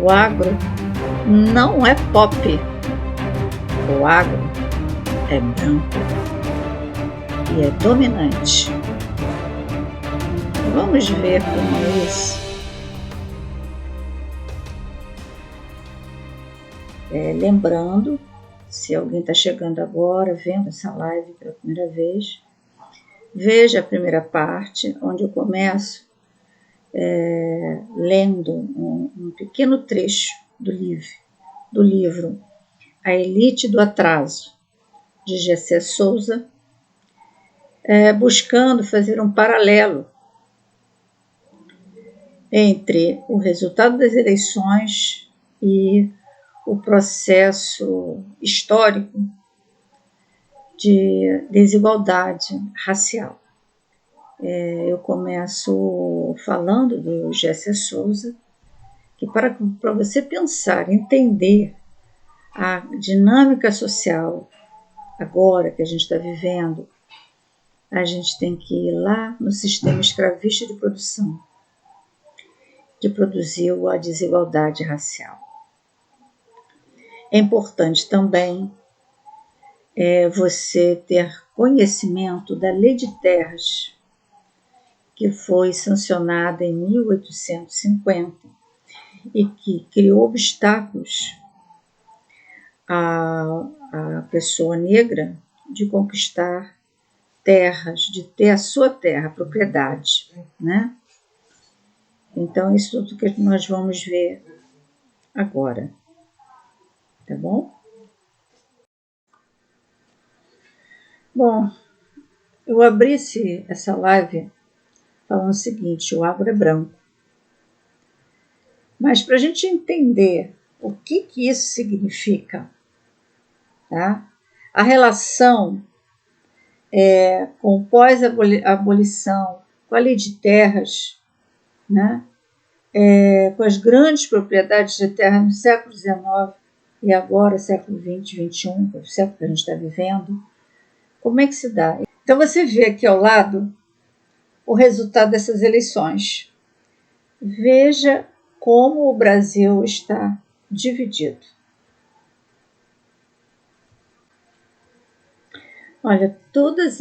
O agro não é pop. O agro é branco e é dominante. Vamos ver como é isso. Lembrando, se alguém está chegando agora, vendo essa live pela primeira vez, veja a primeira parte, onde eu começo lendo um pequeno trecho do livro A Elite do Atraso, de G.C. Souza, buscando fazer um paralelo entre o resultado das eleições e o processo histórico de desigualdade racial. Eu começo falando do G.C. Souza, que para você pensar, entender a dinâmica social agora que a gente está vivendo, a gente tem que ir lá no sistema escravista de produção, que produziu a desigualdade racial. É importante também você ter conhecimento da Lei de Terras, que foi sancionada em 1850 e que criou obstáculos à pessoa negra de conquistar terras, de ter a sua terra, a propriedade, né? Então, isso tudo que nós vamos ver agora, tá bom? Bom, eu abri essa live falando o seguinte: o agro é branco. Mas para a gente entender o que isso significa, tá? A relação com pós-abolição, com a lei de terras, né? Com as grandes propriedades de terra no século XIX e agora século XX, XXI, que é o século que a gente está vivendo, como é que se dá? Então você vê aqui ao lado o resultado dessas eleições. Veja como o Brasil está dividido. Olha, todos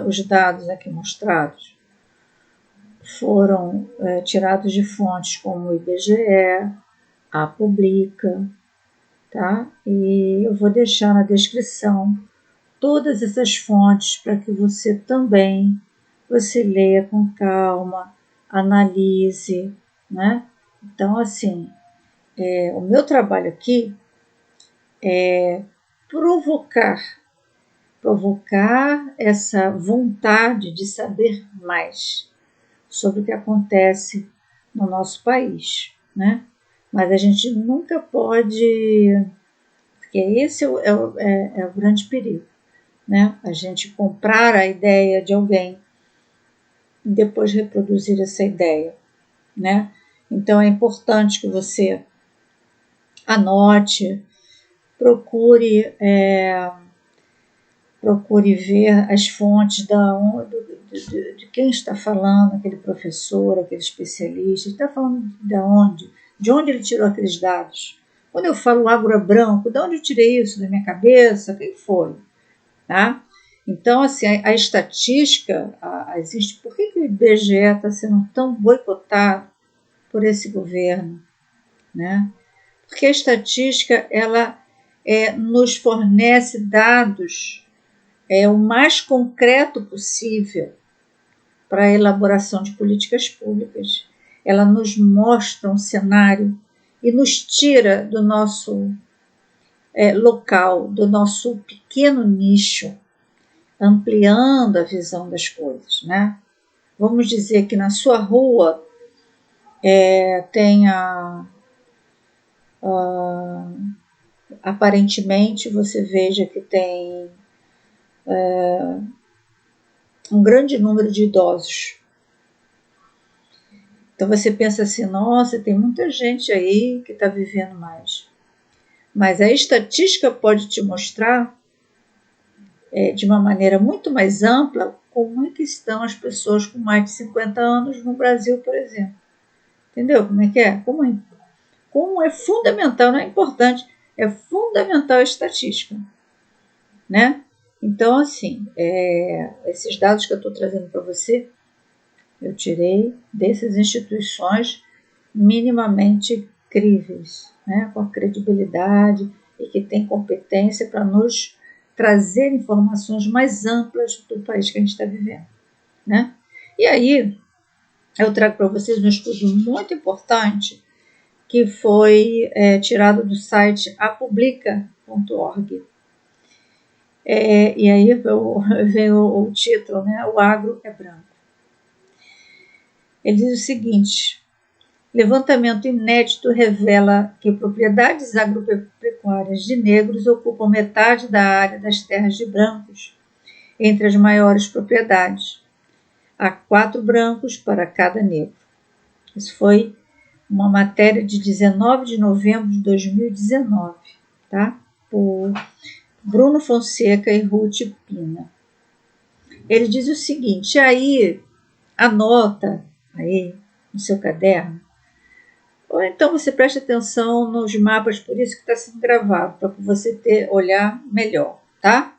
os dados aqui mostrados foram tirados de fontes como o IBGE, a Publica, tá? E eu vou deixar na descrição todas essas fontes para que você também leia com calma, analise, né? Então, assim, o meu trabalho aqui é provocar essa vontade de saber mais sobre o que acontece no nosso país, né? Mas a gente nunca pode, porque esse é o grande perigo, né? A gente comprar a ideia de alguém e depois reproduzir essa ideia, né? Então é importante que você anote, procure ver as fontes de quem está falando, aquele professor, aquele especialista, está falando de onde ele tirou aqueles dados. Quando eu falo agro é branco, de onde eu tirei isso da minha cabeça? Quem foi? Tá? Então, assim, a estatística existe. Por que o IBGE está sendo tão boicotado por esse governo? Né? Porque a estatística ela nos fornece dados o mais concreto possível para a elaboração de políticas públicas. Ela nos mostra um cenário e nos tira do nosso local, do nosso pequeno nicho, ampliando a visão das coisas, né? Vamos dizer que na sua rua tenha aparentemente você veja que tem um grande número de idosos. Então você pensa assim, nossa, tem muita gente aí que está vivendo mais. Mas a estatística pode te mostrar de uma maneira muito mais ampla como é que estão as pessoas com mais de 50 anos no Brasil, por exemplo. Entendeu como é que é? como é fundamental, não é importante, é fundamental a estatística, né? Então, assim, esses dados que eu estou trazendo para você, eu tirei dessas instituições minimamente críveis, né? Com credibilidade e que têm competência para nos trazer informações mais amplas do país que a gente está vivendo, né? E aí, eu trago para vocês um estudo muito importante que foi tirado do site apublica.org. E aí vem o título, né? O agro é branco. Ele diz o seguinte: levantamento inédito revela que propriedades agropecuárias de negros ocupam metade da área das terras de brancos, entre as maiores propriedades. Há 4 brancos para cada negro. Isso foi uma matéria de 19 de novembro de 2019, tá? Por Bruno Fonseca e Ruth Pina. Ele diz o seguinte, aí anota aí no seu caderno, ou então você preste atenção nos mapas, por isso que está sendo gravado, para você olhar melhor, tá?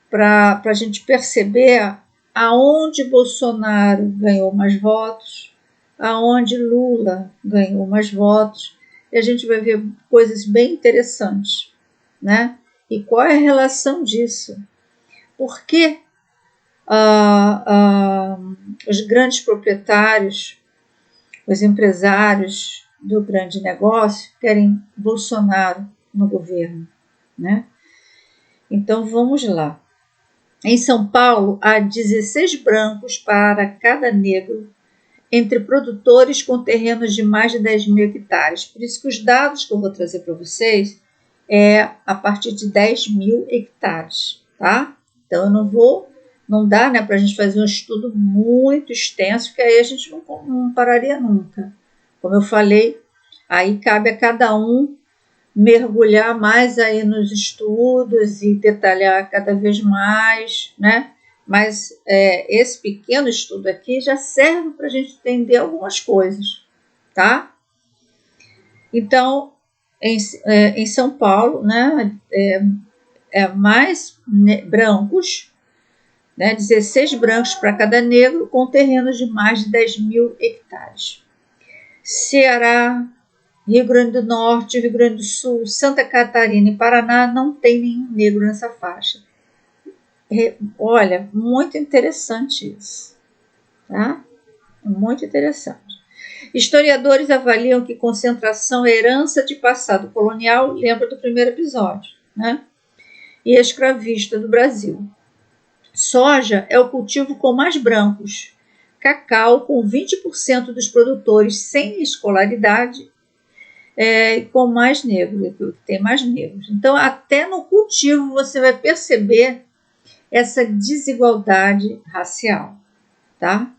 Para a gente perceber aonde Bolsonaro ganhou mais votos, aonde Lula ganhou mais votos, e a gente vai ver coisas bem interessantes, né? E qual é a relação disso? Por que os grandes proprietários, os empresários do grande negócio querem Bolsonaro no governo, né? Então vamos lá. Em São Paulo, há 16 brancos para cada negro entre produtores com terrenos de mais de 10 mil hectares. Por isso que os dados que eu vou trazer para vocês é a partir de 10 mil hectares, tá? Então não dá, né, para a gente fazer um estudo muito extenso, porque aí a gente não pararia nunca. Como eu falei, aí cabe a cada um mergulhar mais aí nos estudos e detalhar cada vez mais, né? Mas esse pequeno estudo aqui já serve para a gente entender algumas coisas, tá? Então, em São Paulo, né, mais brancos, né, 16 brancos para cada negro, com terrenos de mais de 10 mil hectares. Ceará, Rio Grande do Norte, Rio Grande do Sul, Santa Catarina e Paraná não tem nenhum negro nessa faixa. Olha, muito interessante isso, tá? Muito interessante. Historiadores avaliam que concentração é herança de passado colonial, lembra do primeiro episódio, né? E escravista do Brasil. Soja é o cultivo com mais brancos, cacau com 20% dos produtores sem escolaridade, com mais negros, tem mais negros. Então, até no cultivo você vai perceber essa desigualdade racial, tá?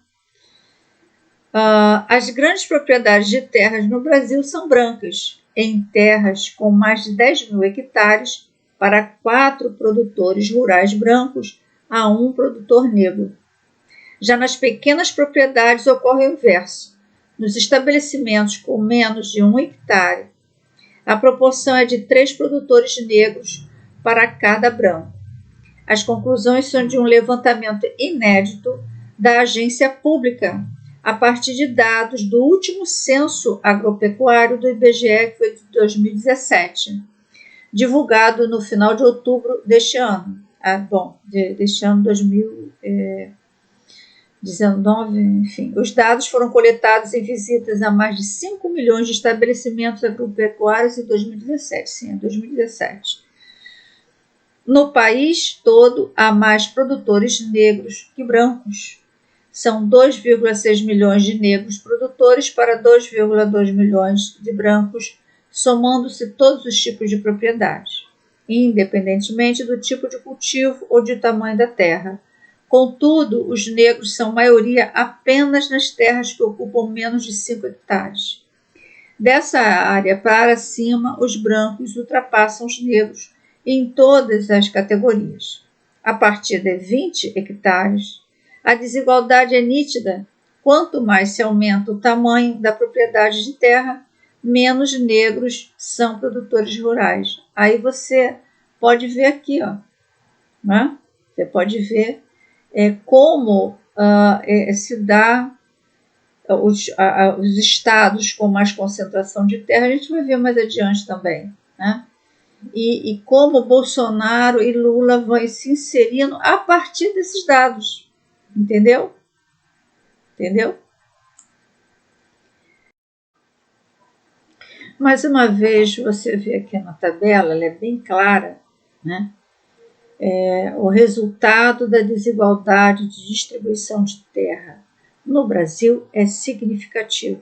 As grandes propriedades de terras no Brasil são brancas, em terras com mais de 10 mil hectares para 4 produtores rurais brancos a 1 produtor negro. Já nas pequenas propriedades ocorre o inverso. Nos estabelecimentos com menos de 1 hectare, a proporção é de 3 produtores negros para cada branco. As conclusões são de um levantamento inédito da agência pública, a partir de dados do último censo agropecuário do IBGE, que foi de 2017, divulgado no final de outubro deste ano. Deste ano 2019, enfim. Os dados foram coletados em visitas a mais de 5 milhões de estabelecimentos agropecuários em 2017. Sim, é 2017. No país todo, há mais produtores negros que brancos. São 2,6 milhões de negros produtores para 2,2 milhões de brancos, somando-se todos os tipos de propriedade, independentemente do tipo de cultivo ou de tamanho da terra. Contudo, os negros são maioria apenas nas terras que ocupam menos de 5 hectares. Dessa área para cima, os brancos ultrapassam os negros em todas as categorias. A partir de 20 hectares, a desigualdade é nítida. Quanto mais se aumenta o tamanho da propriedade de terra, menos negros são produtores rurais. Aí você pode ver aqui, ó, né? Você pode ver como se dá os estados com mais concentração de terra. A gente vai ver mais adiante também, né? E como Bolsonaro e Lula vão se inserindo a partir desses dados, entendeu? Entendeu? Mais uma vez, você vê aqui na tabela, ela é bem clara, né? O resultado da desigualdade de distribuição de terra no Brasil é significativo.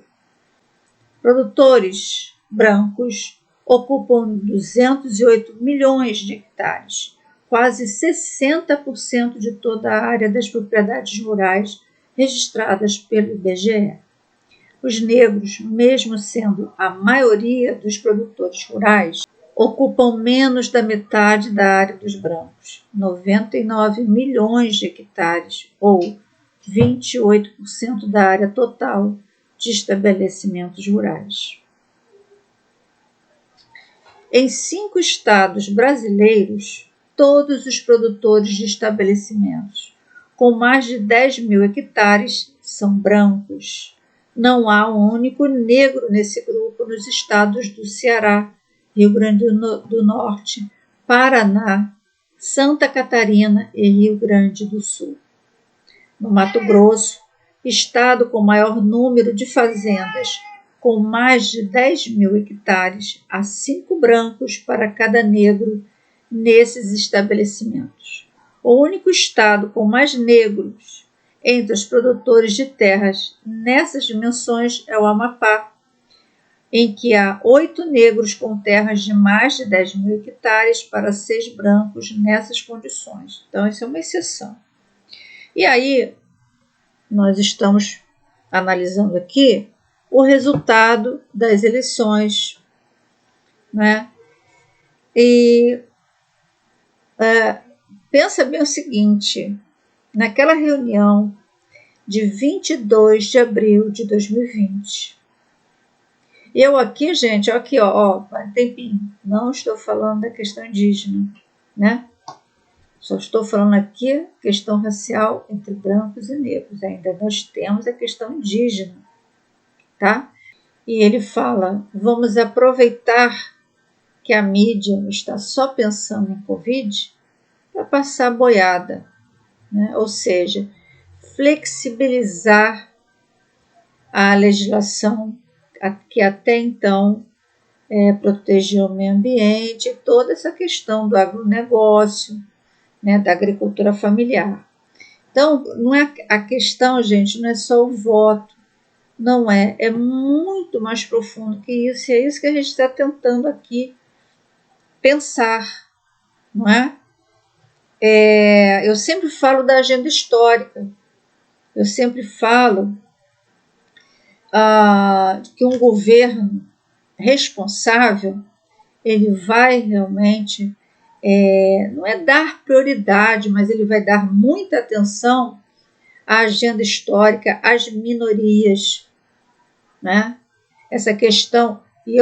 Produtores brancos ocupam 208 milhões de hectares, quase 60% de toda a área das propriedades rurais registradas pelo IBGE. Os negros, mesmo sendo a maioria dos produtores rurais, ocupam menos da metade da área dos brancos, 99 milhões de hectares, ou 28% da área total de estabelecimentos rurais. Em 5 estados brasileiros, todos os produtores de estabelecimentos com mais de 10 mil hectares são brancos. Não há um único negro nesse grupo nos estados do Ceará, Rio Grande do Norte, Paraná, Santa Catarina e Rio Grande do Sul. No Mato Grosso, estado com maior número de fazendas, com mais de 10 mil hectares, há 5 brancos para cada negro nesses estabelecimentos. O único estado com mais negros entre os produtores de terras nessas dimensões é o Amapá, em que há 8 negros com terras de mais de 10 mil hectares para 6 brancos nessas condições. Então, isso é uma exceção. E aí, nós estamos analisando aqui o resultado das eleições, né? E pensa bem o seguinte, naquela reunião de 22 de abril de 2020, eu aqui, gente, aqui, ó, tempinho, não estou falando da questão indígena, né? Só estou falando aqui questão racial entre brancos e negros. Ainda nós temos a questão indígena, tá? E ele fala, vamos aproveitar que a mídia está só pensando em Covid para passar boiada, né? Ou seja, flexibilizar a legislação que até então protegia o meio ambiente, toda essa questão do agronegócio, né, da agricultura familiar. Então, não é a questão, gente, não é só o voto, não é muito mais profundo que isso, e é isso que a gente está tentando aqui pensar, não é? Eu sempre falo da agenda histórica, eu sempre falo que um governo responsável, ele vai realmente, não é dar prioridade, mas ele vai dar muita atenção à agenda histórica, às minorias, né? Essa questão, e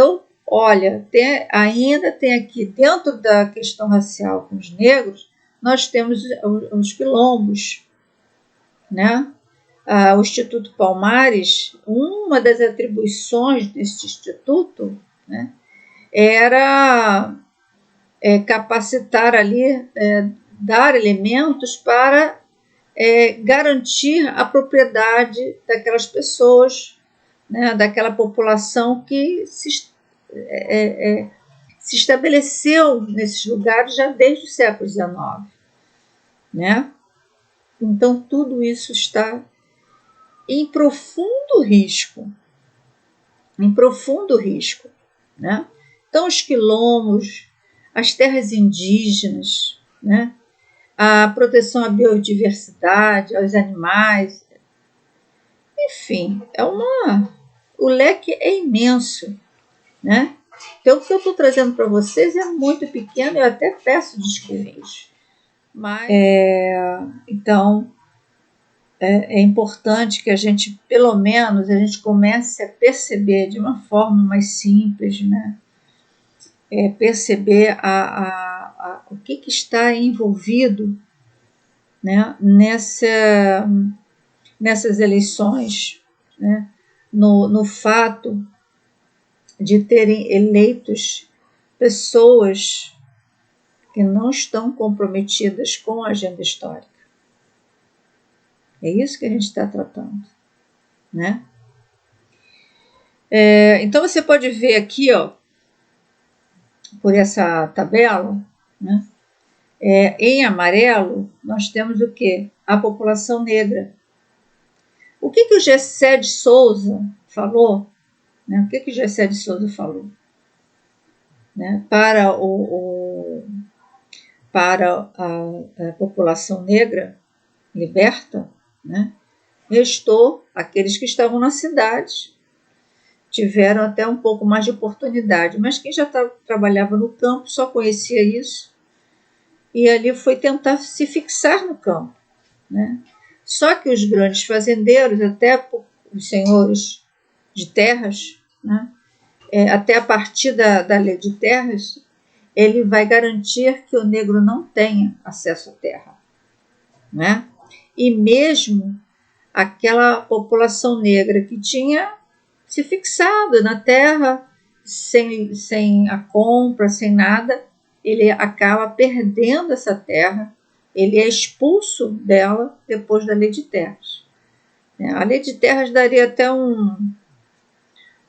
olha, ainda tem aqui, dentro da questão racial com os negros, nós temos os quilombos, né? O Instituto Palmares, uma das atribuições desse instituto, né, era capacitar ali, dar elementos para garantir a propriedade daquelas pessoas, né, daquela população que se estabeleceu nesses lugares já desde o século XIX, né? Então, tudo isso está em profundo risco, né? Então, os quilombos, as terras indígenas, né? A proteção à biodiversidade, aos animais, enfim, o leque é imenso, né? Então, o que eu estou trazendo para vocês é muito pequeno, eu até peço desculpas, mas então é importante que a gente, pelo menos, a gente comece a perceber de uma forma mais simples, né? Perceber o que está envolvido, né, nessas eleições, né, no fato de terem eleitos pessoas que não estão comprometidas com a agenda histórica. É isso que a gente está tratando, né? Então você pode ver aqui, ó, por essa tabela, né? Em amarelo nós temos o quê? A população negra. O que o Gessé de Souza falou? Né? O que o Gessé de Souza falou? Né? Para a população negra liberta, né? Restou aqueles que estavam na cidade, tiveram até um pouco mais de oportunidade, mas quem já trabalhava no campo só conhecia isso, e ali foi tentar se fixar no campo, né? Só que os grandes fazendeiros, até os senhores de terras, né? Até a partir da lei de terras, ele vai garantir que o negro não tenha acesso à terra, né? E mesmo aquela população negra que tinha se fixado na terra, sem a compra, sem nada, ele acaba perdendo essa terra, ele é expulso dela depois da lei de terras. A lei de terras daria até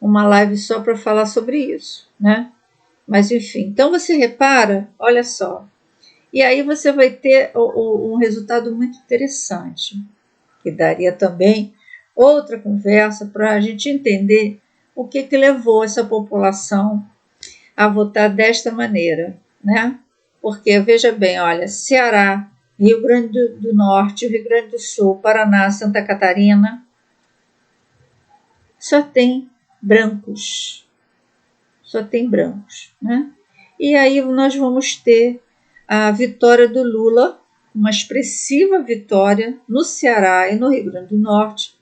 uma live só para falar sobre isso, né? Mas enfim, então você repara, olha só, e aí você vai ter um resultado muito interessante, que daria também outra conversa para a gente entender o que levou essa população a votar desta maneira, né? Porque, veja bem, olha, Ceará, Rio Grande do Norte, Rio Grande do Sul, Paraná, Santa Catarina, só tem brancos, né? E aí nós vamos ter a vitória do Lula, uma expressiva vitória no Ceará e no Rio Grande do Norte,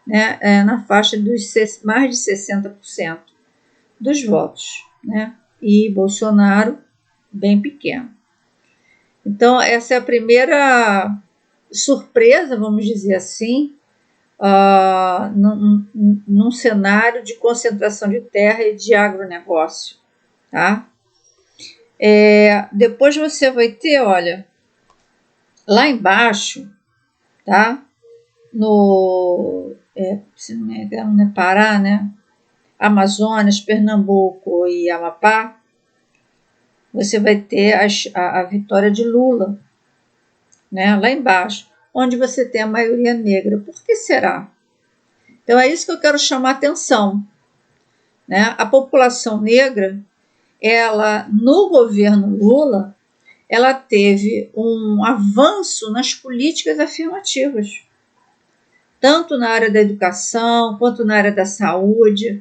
né, na faixa dos mais de 60% dos votos, né? E Bolsonaro bem pequeno. Então, essa é a primeira surpresa, vamos dizer assim, num cenário de concentração de terra e de agronegócio, tá? Depois você vai ter, olha, lá embaixo, tá? Se não me engano, é Pará, né? Amazonas, Pernambuco e Amapá, você vai ter a vitória de Lula, né? Lá embaixo, onde você tem a maioria negra. Por que será? Então é isso que eu quero chamar a atenção, né? A população negra, ela no governo Lula, ela teve um avanço nas políticas afirmativas, tanto na área da educação quanto na área da saúde,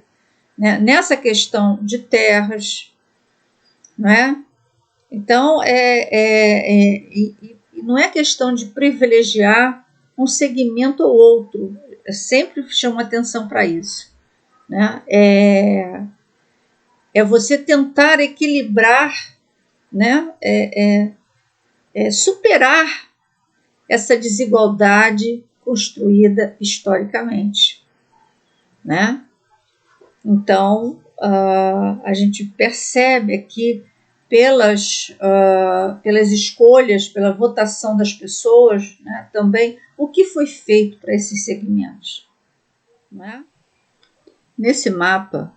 né? Nessa questão de terras, né? Então, não é questão de privilegiar um segmento ou outro, eu sempre chamo atenção para isso, né? Você tentar equilibrar, né? Superar essa desigualdade construída historicamente, né? Então, a gente percebe aqui pelas escolhas, pela votação das pessoas, né, também o que foi feito para esses segmentos, né? Nesse mapa,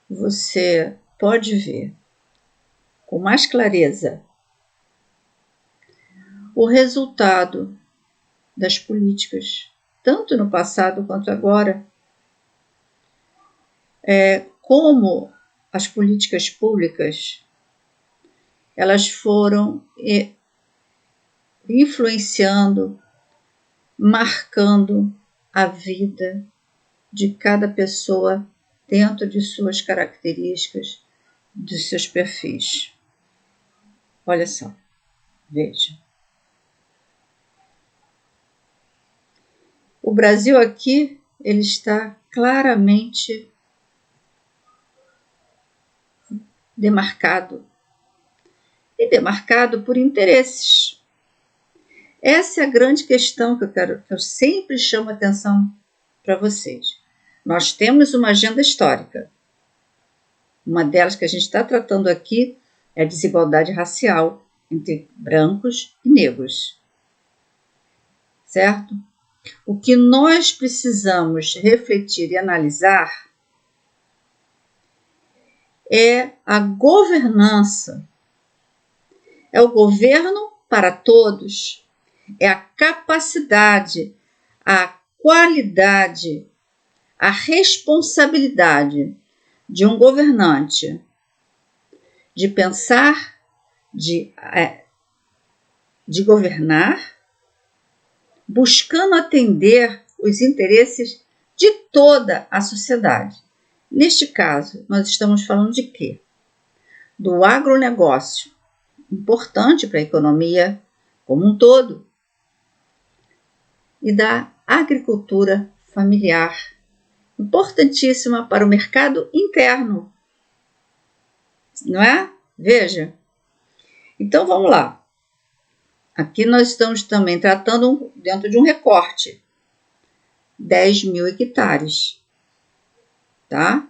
você pode ver com mais clareza o resultado das políticas, tanto no passado quanto agora, como as políticas públicas elas foram influenciando, marcando a vida de cada pessoa dentro de suas características, dos seus perfis. Olha só, veja. O Brasil aqui, ele está claramente demarcado. E demarcado por interesses. Essa é a grande questão que eu sempre chamo a atenção para vocês. Nós temos uma agenda histórica. Uma delas que a gente está tratando aqui é a desigualdade racial entre brancos e negros. Certo? O que nós precisamos refletir e analisar é a governança. É o governo para todos. É a capacidade, a qualidade, a responsabilidade de um governante de pensar, de governar, buscando atender os interesses de toda a sociedade. Neste caso, nós estamos falando de quê? Do agronegócio, importante para a economia como um todo, e da agricultura familiar, importantíssima para o mercado interno, não é? Veja. Então, vamos lá. Aqui nós estamos também tratando dentro de um recorte. 10 mil hectares, tá?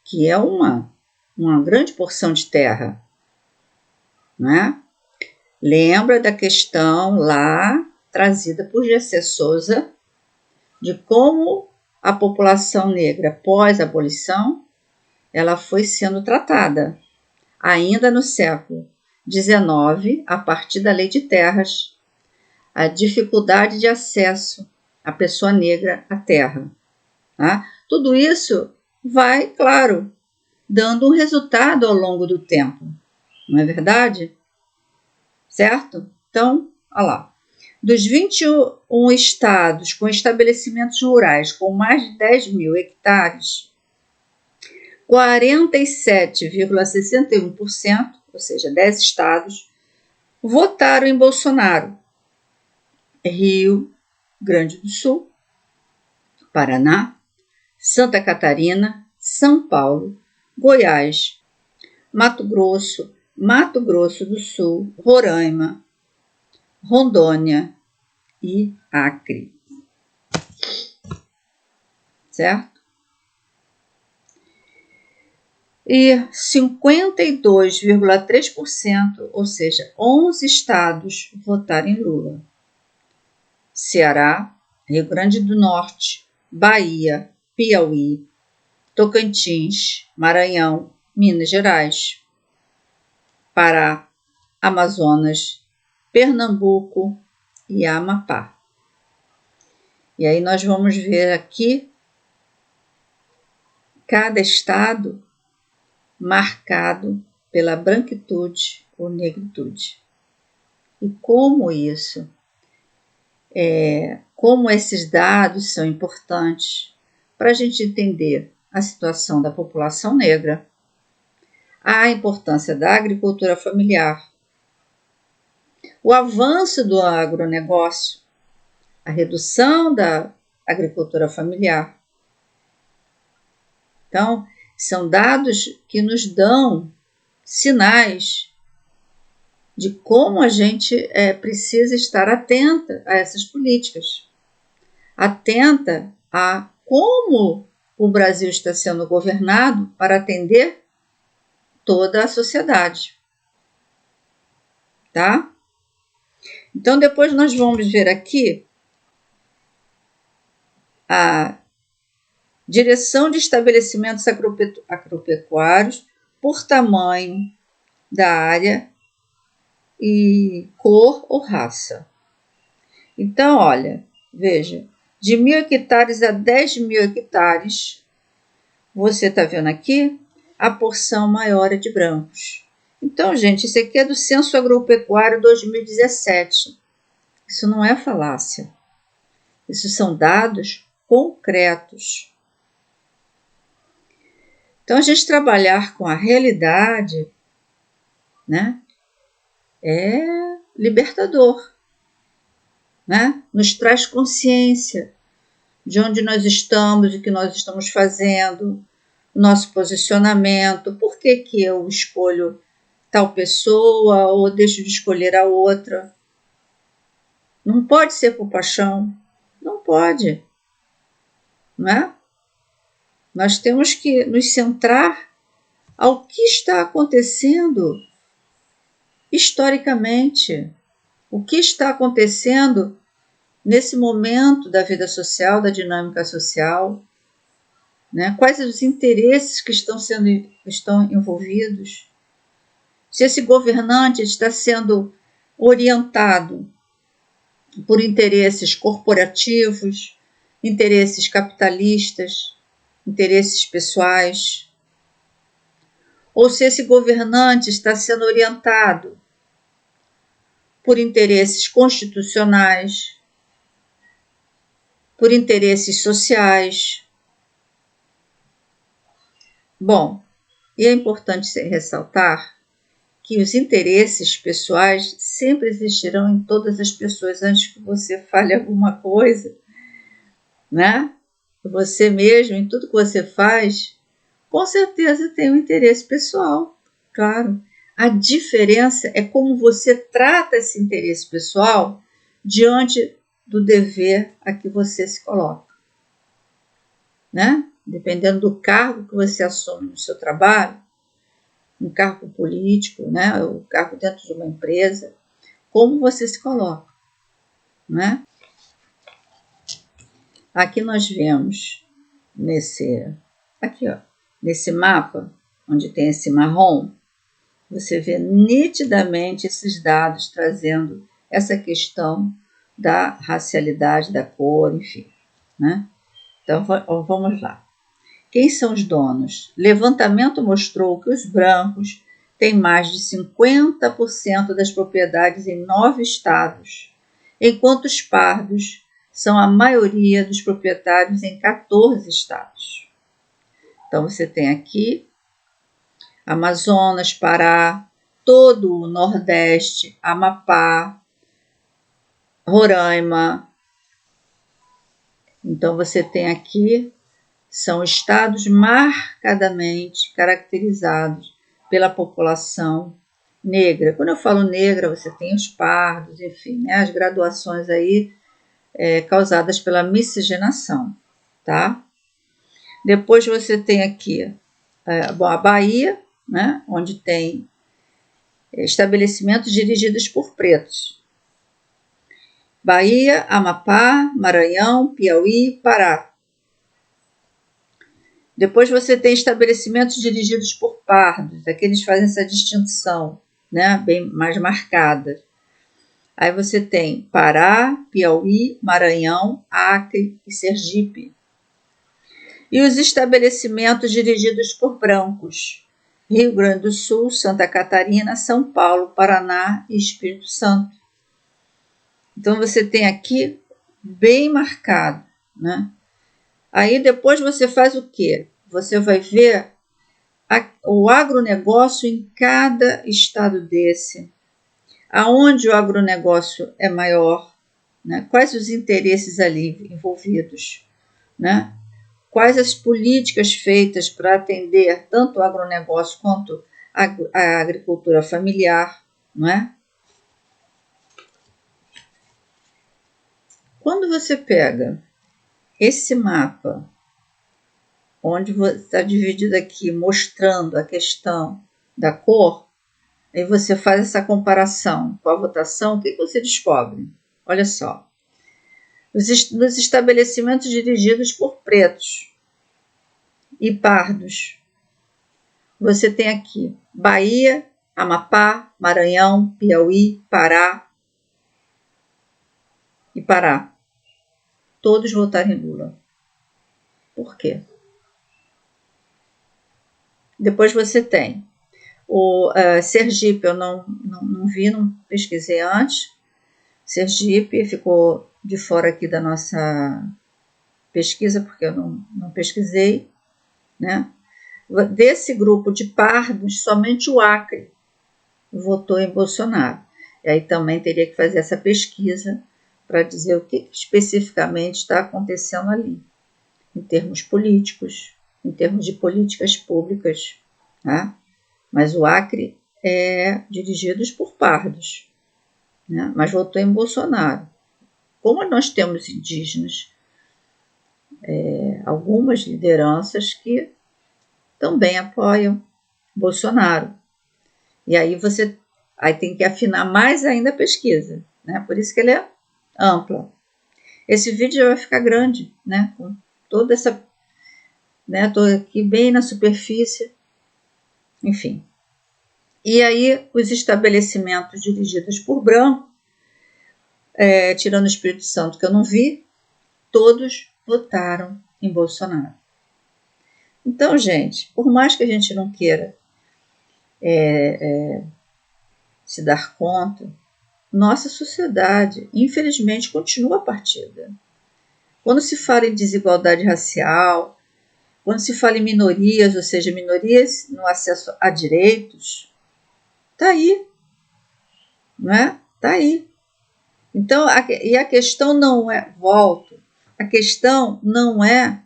Que é uma grande porção de terra, né? Lembra da questão lá trazida por G.C. Souza de como a população negra pós-abolição ela foi sendo tratada ainda no século XIX, a partir da Lei de Terras, a dificuldade de acesso à pessoa negra à terra. Tá? Tudo isso vai, claro, dando um resultado ao longo do tempo, não é verdade? Certo? Então, olha lá. Dos 21 estados com estabelecimentos rurais com mais de 10 mil hectares, 47,61%, ou seja, 10 estados, votaram em Bolsonaro. Rio Grande do Sul, Paraná, Santa Catarina, São Paulo, Goiás, Mato Grosso do Sul, Roraima, Rondônia e Acre. Certo? E 52,3%, ou seja, 11 estados votaram em Lula. Ceará, Rio Grande do Norte, Bahia, Piauí, Tocantins, Maranhão, Minas Gerais, Pará, Amazonas, Pernambuco e Amapá. E aí nós vamos ver aqui cada estado marcado pela branquitude ou negritude. E como isso, como esses dados são importantes para a gente entender a situação da população negra, a importância da agricultura familiar, o avanço do agronegócio, a redução da agricultura familiar. Então, são dados que nos dão sinais de como a gente precisa estar atenta a essas políticas, atenta a como o Brasil está sendo governado para atender toda a sociedade. Tá? Então, depois nós vamos ver aqui a direção de estabelecimentos agropecuários por tamanho da área e cor ou raça. Então, olha, veja, de 1.000 hectares a 10 mil hectares, você está vendo aqui, a porção maior é de brancos. Então, gente, isso aqui é do Censo Agropecuário 2017. Isso não é falácia. Isso são dados concretos. Então, a gente trabalhar com a realidade, né, é libertador, né? Nos traz consciência, de onde nós estamos, o que nós estamos fazendo, o nosso posicionamento, por que que eu escolho tal pessoa ou deixo de escolher a outra. Não pode ser por paixão, não pode, não é? Nós temos que nos centrar ao que está acontecendo historicamente, o que está acontecendo nesse momento da vida social, da dinâmica social, né? Quais os interesses que estão envolvidos, se esse governante está sendo orientado por interesses corporativos, interesses capitalistas, interesses pessoais, ou se esse governante está sendo orientado por interesses constitucionais, por interesses sociais. Bom, e é importante ressaltar que os interesses pessoais sempre existirão em todas as pessoas antes que você fale alguma coisa, né? Você mesmo, em tudo que você faz, com certeza tem um interesse pessoal, claro. A diferença é como você trata esse interesse pessoal diante do dever a que você se coloca, né? Dependendo do cargo que você assume no seu trabalho, um cargo político, né? O cargo dentro de uma empresa, como você se coloca, né? Aqui nós vemos nesse mapa, onde tem esse marrom, você vê nitidamente esses dados trazendo essa questão da racialidade, da cor, enfim, né? Então, vamos lá. Quem são os donos? Levantamento mostrou que os brancos têm mais de 50% das propriedades em 9 estados, enquanto os pardos são a maioria dos proprietários em 14 estados. Então, você tem aqui Amazonas, Pará, todo o Nordeste, Amapá, Roraima. Então, você tem aqui, são estados marcadamente caracterizados pela população negra. Quando eu falo negra, você tem os pardos, enfim, né, as graduações aí causadas pela miscigenação, tá? Depois você tem aqui a Bahia, né, onde tem estabelecimentos dirigidos por pretos. Bahia, Amapá, Maranhão, Piauí, Pará. Depois você tem estabelecimentos dirigidos por pardos, aqueles fazem essa distinção, né, bem mais marcada. Aí você tem Pará, Piauí, Maranhão, Acre e Sergipe. E os estabelecimentos dirigidos por brancos, Rio Grande do Sul, Santa Catarina, São Paulo, Paraná e Espírito Santo. Então você tem aqui bem marcado, né? Aí depois você faz o quê? Você vai ver o agronegócio em cada estado desse. Aonde o agronegócio é maior, né? Quais os interesses ali envolvidos, né? Quais as políticas feitas para atender tanto o agronegócio quanto a agricultura familiar, não é? Quando você pega esse mapa, onde está dividido aqui, mostrando a questão da cor, aí você faz essa comparação com a votação, o que você descobre? Olha só. Nos estabelecimentos dirigidos por pretos e pardos, você tem aqui Bahia, Amapá, Maranhão, Piauí, Pará e Pará. Todos votaram em Lula. Por quê? Depois você tem o Sergipe, eu não vi, não pesquisei antes. Sergipe ficou de fora aqui da nossa pesquisa, porque eu não pesquisei, né? Desse grupo de pardos, somente o Acre votou em Bolsonaro. E aí também teria que fazer essa pesquisa para dizer o que especificamente está acontecendo ali, em termos políticos, em termos de políticas públicas, tá? Mas o Acre é dirigido por pardos, né? Mas votou em Bolsonaro. Como nós temos indígenas, algumas lideranças que também apoiam Bolsonaro. E aí aí tem que afinar mais ainda a pesquisa, né? Por isso que ele é ampla. Esse vídeo vai ficar grande, né? Com toda essa, né? Estou aqui bem na superfície, enfim. E aí os estabelecimentos dirigidos por branco, tirando o Espírito Santo que eu não vi, todos votaram em Bolsonaro. Então, gente, por mais que a gente não queira se dar conta, nossa sociedade, infelizmente, continua partida. Quando se fala em desigualdade racial, quando se fala em minorias, ou seja, minorias no acesso a direitos, está aí, não é? Está aí. Então, a questão não é, volto, a questão não é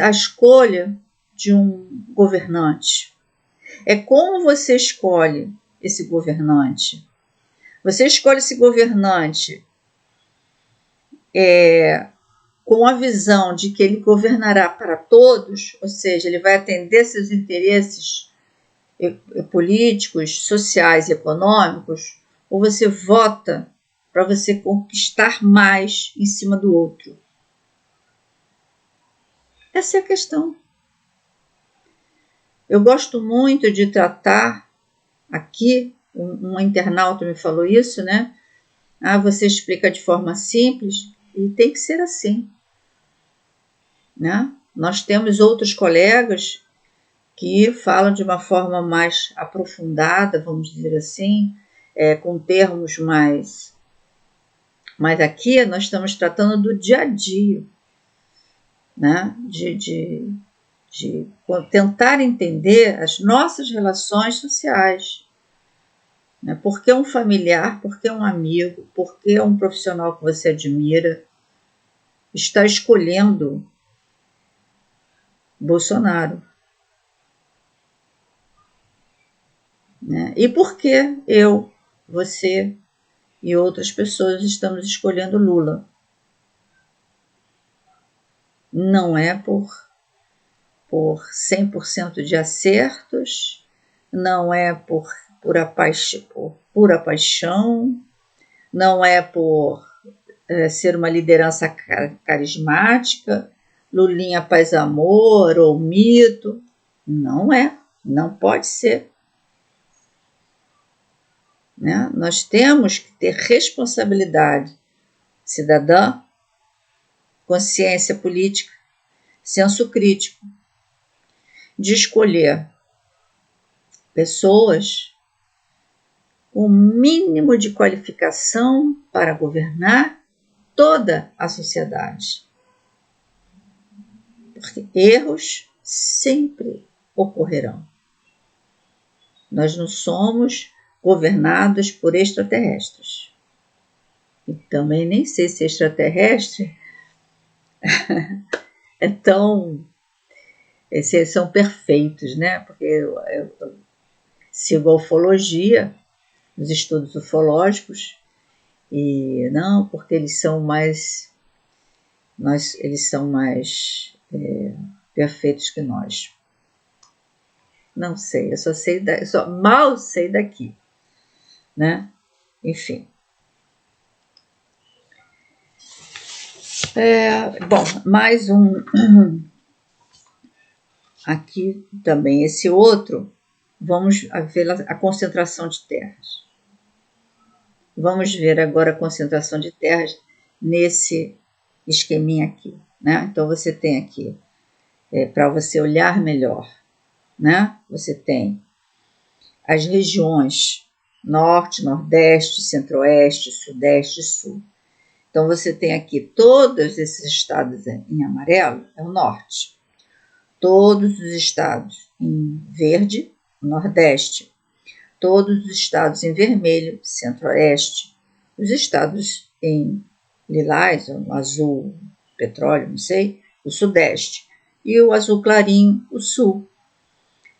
a escolha de um governante. É como você escolhe esse governante. Você escolhe esse governante com a visão de que ele governará para todos, ou seja, ele vai atender seus interesses políticos, sociais e econômicos, ou você vota para você conquistar mais em cima do outro? Essa é a questão. Eu gosto muito de tratar aqui, um internauta me falou isso, né? Você explica de forma simples, e tem que ser assim, né? Nós temos outros colegas que falam de uma forma mais aprofundada, vamos dizer assim, com termos mais... Mas aqui nós estamos tratando do dia a dia, né? De tentar entender as nossas relações sociais. Né? Por que um familiar, por que um amigo, por que um profissional que você admira está escolhendo Bolsonaro? Né? E por que eu, você e outras pessoas estamos escolhendo Lula? Não é por 100% de acertos, não é por pura paixão, não é por ser uma liderança carismática, Lulinha paz amor ou mito. Não é, não pode ser. Né? Nós temos que ter responsabilidade cidadã, consciência política, senso crítico, de escolher pessoas com o mínimo de qualificação para governar toda a sociedade. Porque erros sempre ocorrerão. Nós não somos governados por extraterrestres. E também nem sei se extraterrestre é tão... Esses são perfeitos, né? Porque eu sigo a ufologia, os estudos ufológicos, e não, porque eles são mais perfeitos que nós. Não sei, eu só mal sei daqui, né? Enfim. Bom, mais um aqui também, esse outro, vamos ver a concentração de terras. Vamos ver agora a concentração de terras nesse esqueminha aqui, né? Então você tem aqui, para você olhar melhor, né? Você tem as regiões norte, nordeste, centro-oeste, sudeste e sul. Então você tem aqui todos esses estados em amarelo, é o norte. Todos os estados em verde, nordeste. Todos os estados em vermelho, centro-oeste. Os estados em lilás, o azul petróleo, não sei, o sudeste, e o azul clarinho, o sul.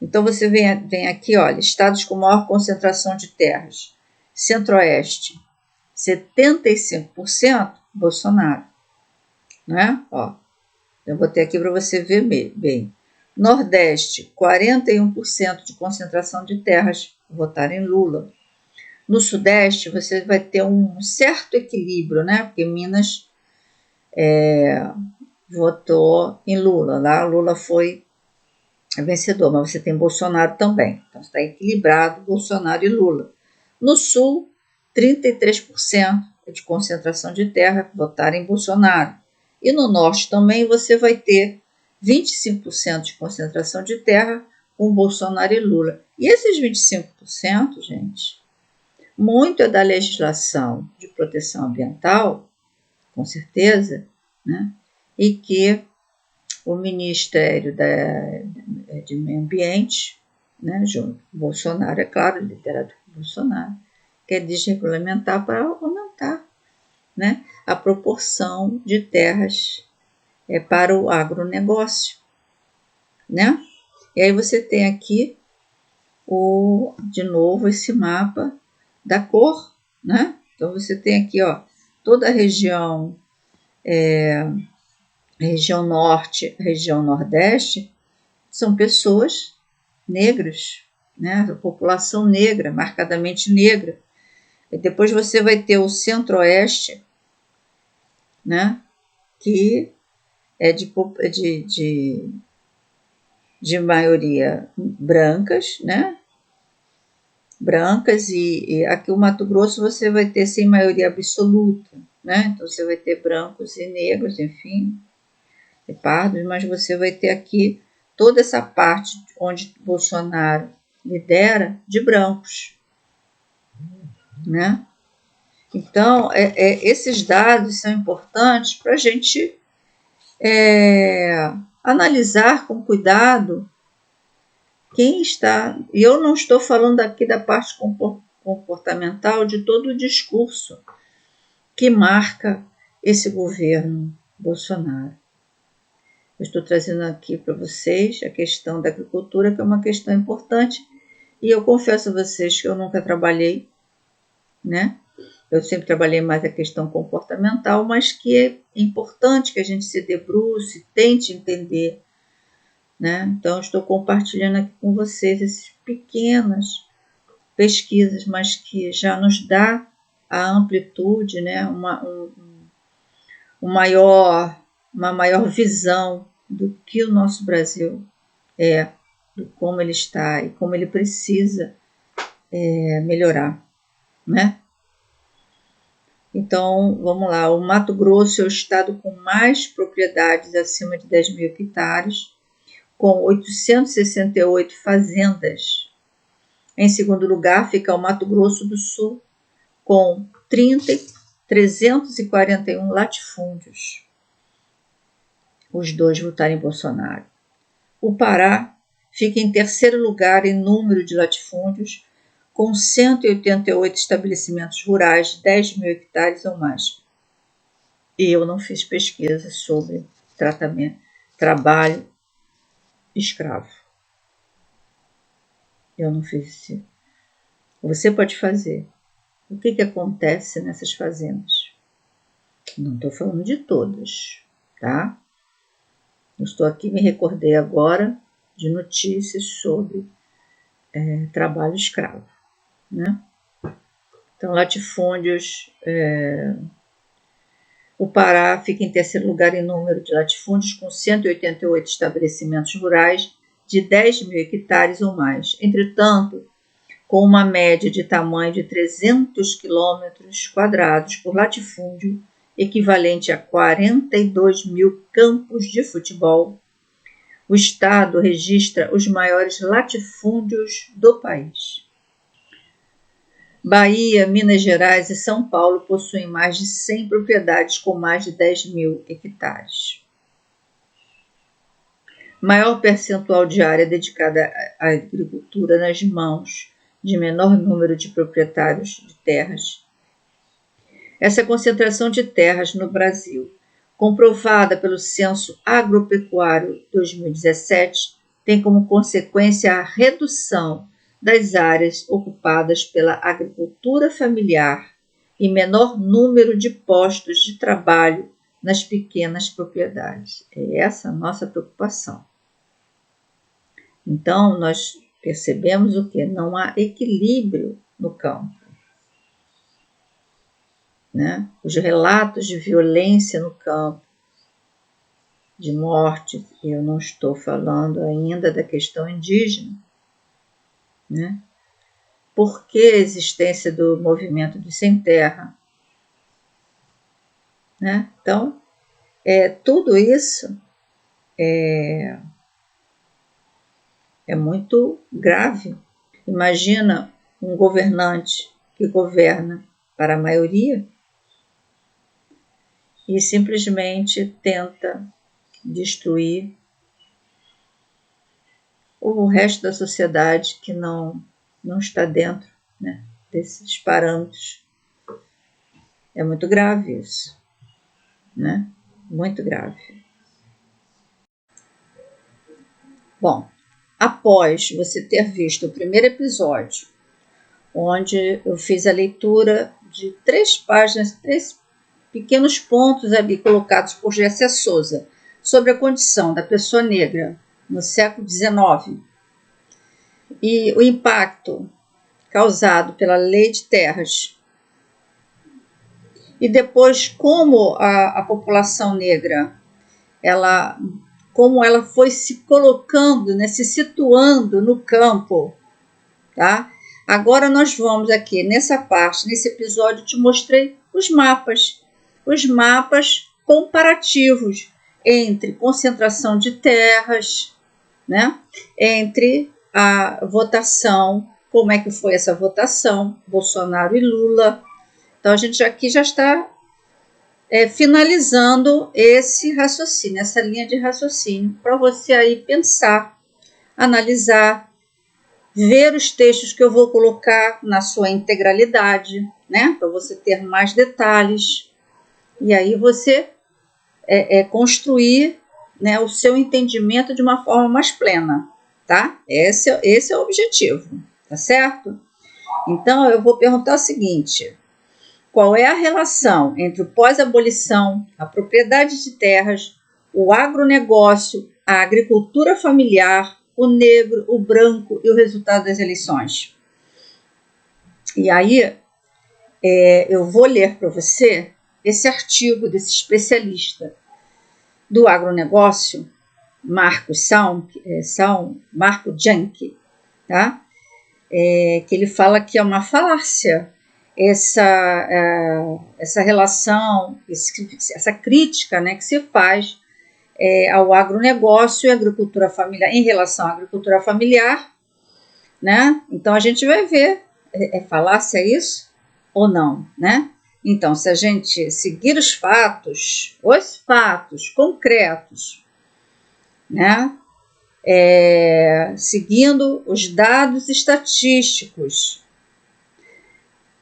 Então você vem aqui, olha, estados com maior concentração de terras. Centro-Oeste, 75% Bolsonaro, né? Ó, eu botei aqui para você ver bem. Nordeste, 41% de concentração de terras votaram em Lula. No Sudeste, você vai ter um certo equilíbrio, né? Porque Minas votou em Lula. Lá Lula foi vencedor, mas você tem Bolsonaro também. Então está equilibrado Bolsonaro e Lula. No Sul, 33% de concentração de terra votaram em Bolsonaro. E no Norte também você vai ter 25% de concentração de terra com Bolsonaro e Lula. E esses 25%, gente, muito é da legislação de proteção ambiental, com certeza, né? E que o Ministério de Meio Ambiente, né, junto com Bolsonaro, é claro, liderado por Bolsonaro, quer desregulamentar para aumentar, né, a proporção de terras para o agronegócio, né? E aí você tem aqui de novo esse mapa da cor, né? Então você tem aqui, ó, toda a região região norte, região nordeste, são pessoas negras, né? A população negra, marcadamente negra. E depois você vai ter o centro-oeste, né? Que é de maioria brancas, né? Brancas, e aqui o Mato Grosso você vai ter sem maioria absoluta, né? Então você vai ter brancos e negros, enfim, e pardos, mas você vai ter aqui toda essa parte onde Bolsonaro lidera de brancos, né? Então, esses dados são importantes para a gente analisar com cuidado quem está. E eu não estou falando aqui da parte comportamental de todo o discurso que marca esse governo Bolsonaro. Eu estou trazendo aqui para vocês a questão da agricultura, que é uma questão importante, e eu confesso a vocês que eu nunca trabalhei, né? Eu sempre trabalhei mais a questão comportamental, mas que é importante que a gente se debruce, tente entender, né? Então, eu estou compartilhando aqui com vocês essas pequenas pesquisas, mas que já nos dá a amplitude, né? Uma maior visão do que o nosso Brasil é, de como ele está e como ele precisa melhorar, né? Então, vamos lá, o Mato Grosso é o estado com mais propriedades acima de 10 mil hectares, com 868 fazendas. Em segundo lugar fica o Mato Grosso do Sul, com 341 latifúndios. Os dois votaram em Bolsonaro. O Pará fica em terceiro lugar em número de latifúndios, com 188 estabelecimentos rurais de 10 mil hectares ou mais. E eu não fiz pesquisa sobre trabalho escravo. Eu não fiz isso. Você pode fazer. O que acontece nessas fazendas? Não estou falando de todas, tá? Eu estou aqui, me recordei agora de notícias sobre trabalho escravo, né? Então, latifúndios, o Pará fica em terceiro lugar em número de latifúndios, com 188 estabelecimentos rurais de 10 mil hectares ou mais. Entretanto, com uma média de tamanho de 300 quilômetros quadrados por latifúndio, equivalente a 42 mil campos de futebol, o estado registra os maiores latifúndios do país. Bahia, Minas Gerais e São Paulo possuem mais de 100 propriedades com mais de 10 mil hectares. Maior percentual de área dedicada à agricultura nas mãos de menor número de proprietários de terras. Essa concentração de terras no Brasil, comprovada pelo Censo Agropecuário 2017, tem como consequência a redução das áreas ocupadas pela agricultura familiar e menor número de postos de trabalho nas pequenas propriedades. É essa a nossa preocupação. Então, nós percebemos o quê? Não há equilíbrio no campo. Né? Os relatos de violência no campo, de morte, eu não estou falando ainda da questão indígena, né? Por que a existência do movimento dos sem terra? Né? Então, tudo isso é muito grave. Imagina um governante que governa para a maioria e simplesmente tenta destruir o resto da sociedade que não está dentro, né, desses parâmetros. É muito grave isso, né? Muito grave. Bom, após você ter visto o primeiro episódio, onde eu fiz a leitura de 3 páginas, 3 pequenos pontos ali colocados por Gessia Souza sobre a condição da pessoa negra no século XIX e o impacto causado pela Lei de Terras, e depois como a população negra, como ela foi se colocando, né, se situando no campo, tá? Agora nós vamos aqui, nessa parte, nesse episódio, te mostrei os mapas comparativos entre concentração de terras, né? Entre a votação, como é que foi essa votação, Bolsonaro e Lula. Então, a gente aqui já está finalizando esse raciocínio, essa linha de raciocínio, para você aí pensar, analisar, ver os textos que eu vou colocar na sua integralidade, né? Para você ter mais detalhes. E aí você construir, né, o seu entendimento de uma forma mais plena, tá? Esse é o objetivo, tá certo? Então, eu vou perguntar o seguinte: qual é a relação entre o pós-abolição, a propriedade de terras, o agronegócio, a agricultura familiar, o negro, o branco e o resultado das eleições? E aí, eu vou ler para você esse artigo desse especialista do agronegócio, Marco Janke, tá? Que ele fala que é uma falácia essa relação, essa crítica, né, que se faz ao agronegócio e à agricultura familiar, em relação à agricultura familiar, né? Então a gente vai ver, falácia isso ou não, né? Então, se a gente seguir os fatos concretos, né? Seguindo os dados estatísticos,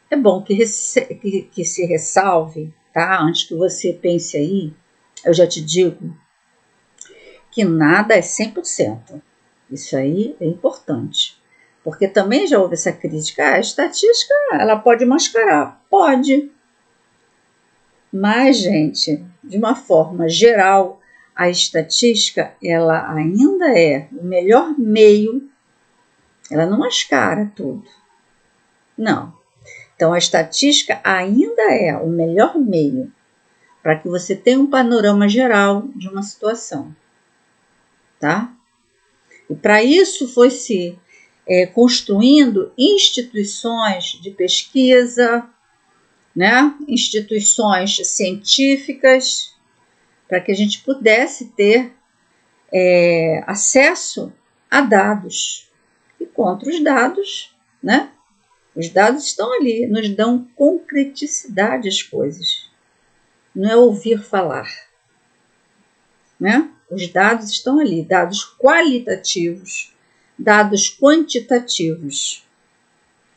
é bom que se ressalve, tá? Antes que você pense aí, eu já te digo que nada é 100%. Isso aí é importante. Porque também já houve essa crítica. A estatística, ela pode mascarar. Pode. Mas, gente, de uma forma geral, a estatística, ela ainda é o melhor meio. Ela não mascara tudo. Não. Então, a estatística ainda é o melhor meio para que você tenha um panorama geral de uma situação, tá? E para isso foi se construindo instituições de pesquisa, né? Instituições científicas, para que a gente pudesse ter acesso a dados. E contra os dados, né? Os dados estão ali, nos dão concreticidade às coisas. Não é ouvir falar, né? Os dados estão ali, dados qualitativos, dados quantitativos,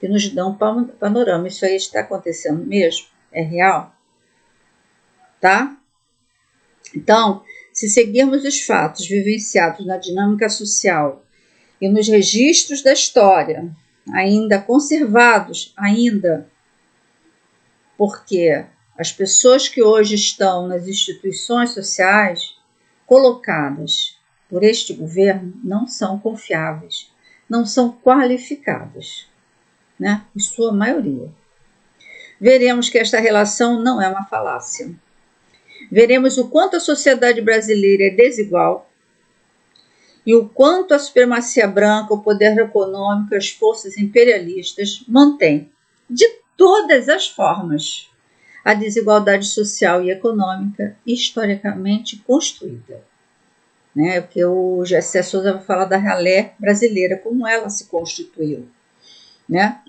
que nos dão panorama. Isso aí está acontecendo mesmo? é real, tá? Então, se seguirmos os fatos vivenciados na dinâmica social e nos registros da história, ainda conservados, porque as pessoas que hoje estão nas instituições sociais colocadas por este governo não são confiáveis, não são qualificadas, né? Em sua maioria. Veremos que esta relação não é uma falácia. Veremos o quanto a sociedade brasileira é desigual e o quanto a supremacia branca, o poder econômico e as forças imperialistas mantêm, de todas as formas, a desigualdade social e econômica historicamente construída. Né? Porque o Gessé Souza vai falar da ralé brasileira, como ela se constituiu, né?